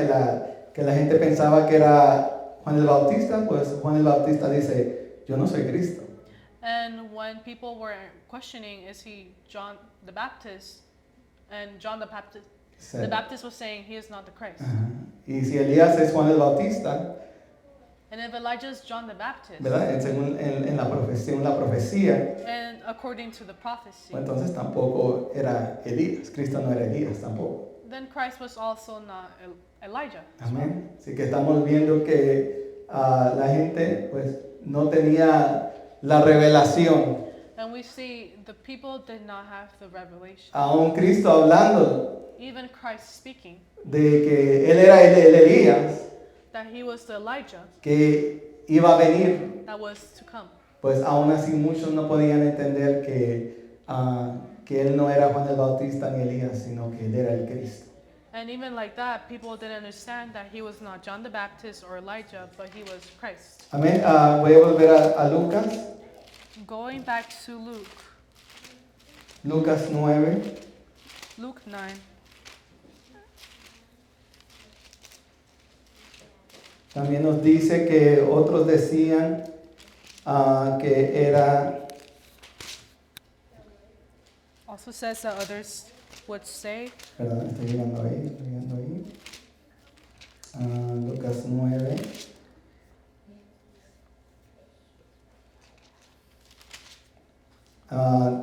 Que la gente pensaba que era Juan el Bautista, pues Juan el Bautista dice, yo no soy Cristo. And when people were questioning, is he John the Baptist? And John the Baptist was saying, he is not the Christ. Ajá. Y si Elías es Juan el Bautista, And if Elijah is John the Baptist, ¿verdad? Según en la profecía, and according to the prophecy, pues entonces tampoco era Elías. Cristo no era Elías tampoco. then Christ was also not Elijah. Amén. Así que estamos viendo que la gente pues no tenía la revelación. And we see the people did not have the revelation. Aún Cristo hablando Even Christ speaking de que Él era el Elías that he was the Elijah que iba a venir, that was to come. pues aún así muchos no podían entender que Él no era Juan el Bautista ni Elías, sino que Él era el Cristo. And even like that, people didn't understand that he was not John the Baptist or Elijah, but he was Christ. Amén. Voy a volver a Lucas. Going back to Luke, Lucas 9. Luke 9. También nos dice que otros decían que era, Also says that others would say, perdón, estoy llegando ahí. Lucas 9.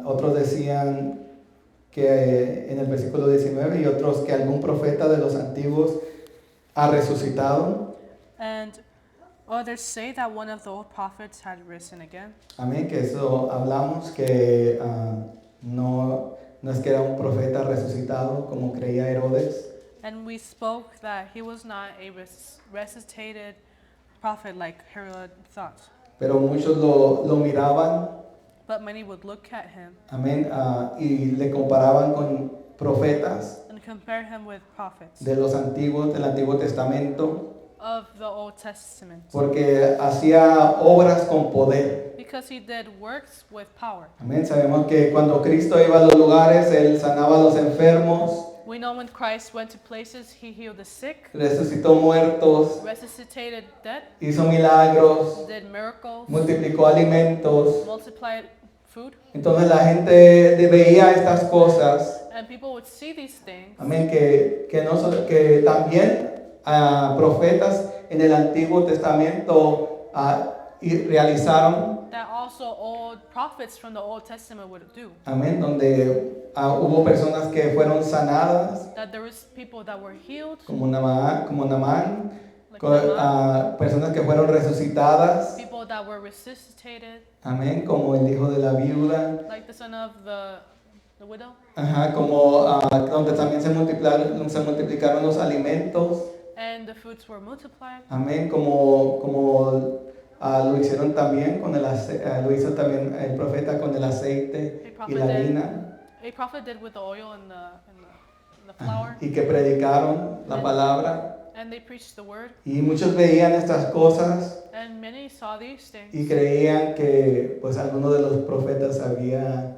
Otros decían que en el versículo 19 y otros que algún profeta de los antiguos ha resucitado. and others say that one of the old prophets had risen again. Amén, que eso hablamos, que no es que era un profeta resucitado como creía Herodes, And we spoke that he was not a resuscitated prophet like Herod thought. pero muchos lo miraban, But many would look at him amén, y le comparaban con profetas and compare him with prophets del Antiguo Testamento, of the Old Testament. porque hacía obras con poder. Because he did works with power. Amén. Sabemos que cuando Cristo iba a los lugares, Él sanaba a los enfermos, We know when Christ went to places, he healed the sick, resucitó muertos, resuscitated dead, hizo milagros, did miracles, multiplicó alimentos. multiplied food. Entonces la gente veía estas cosas, And people would see these things. amén, que también profetas en el Antiguo Testamento y realizaron, That also old prophets from the Old Testament would do. amén, donde hubo personas que fueron sanadas, That there was people that were healed, como Naamán, like Naaman, personas que fueron resucitadas, people that were resuscitated, amén, como el hijo de la viuda, like the son of the widow, como donde también se multiplicaron los alimentos, and the foods were multiplied. amén, como lo hicieron también lo hizo también el profeta con el aceite y la harina, A prophet did with the oil and the flour, y que predicaron la palabra, and they preached the word, y muchos veían estas cosas and many saw these things, y creían que pues alguno de los profetas había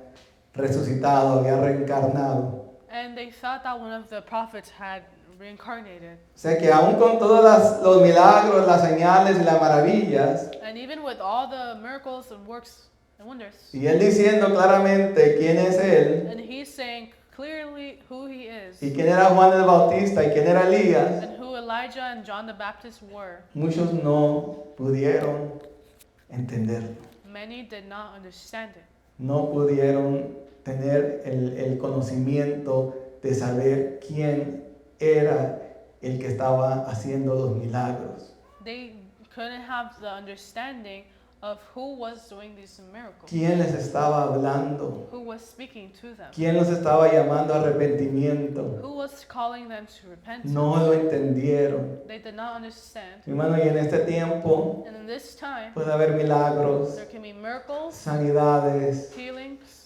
resucitado, había reencarnado. and they thought that one of the prophets had reincarnated. O sea que aún con todos los milagros, las señales y las maravillas, And even with all the miracles and works and wonders, y él diciendo claramente quién es él, and he's saying clearly who he is, y quién era Juan el Bautista y quién era Elías, and who Elijah and John the Baptist were, muchos no pudieron entenderlo, many did not understand it. no pudieron tener el conocimiento de saber quién era el que estaba haciendo los milagros. They couldn't have the understanding of who was doing these miracles, ¿Quién les estaba hablando? who was speaking to them, ¿Quién los estaba llamando a arrepentimiento? who was calling them to repentance. No lo entendieron. They did not understand. Mi hermano, y en este tiempo And in this time, puede haber milagros, there can be miracles, sanidades, healings,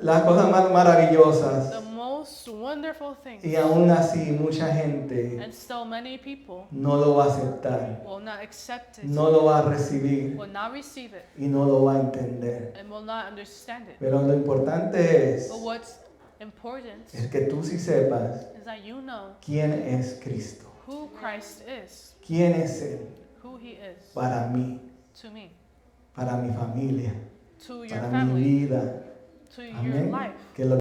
las cosas más maravillosas. the most wonderful things. Y aún así mucha gente And still many people no lo va a aceptar, will not accept it, no lo va a recibir will not receive it, y no lo va a entender. and will not understand it. Pero lo importante es But what's important que tú sí sepas is that you know quién es Cristo, who Christ is, quién es Él who he is para mí, to me, para mi familia, to your para mi family, vida. to your Amén. life. Que lo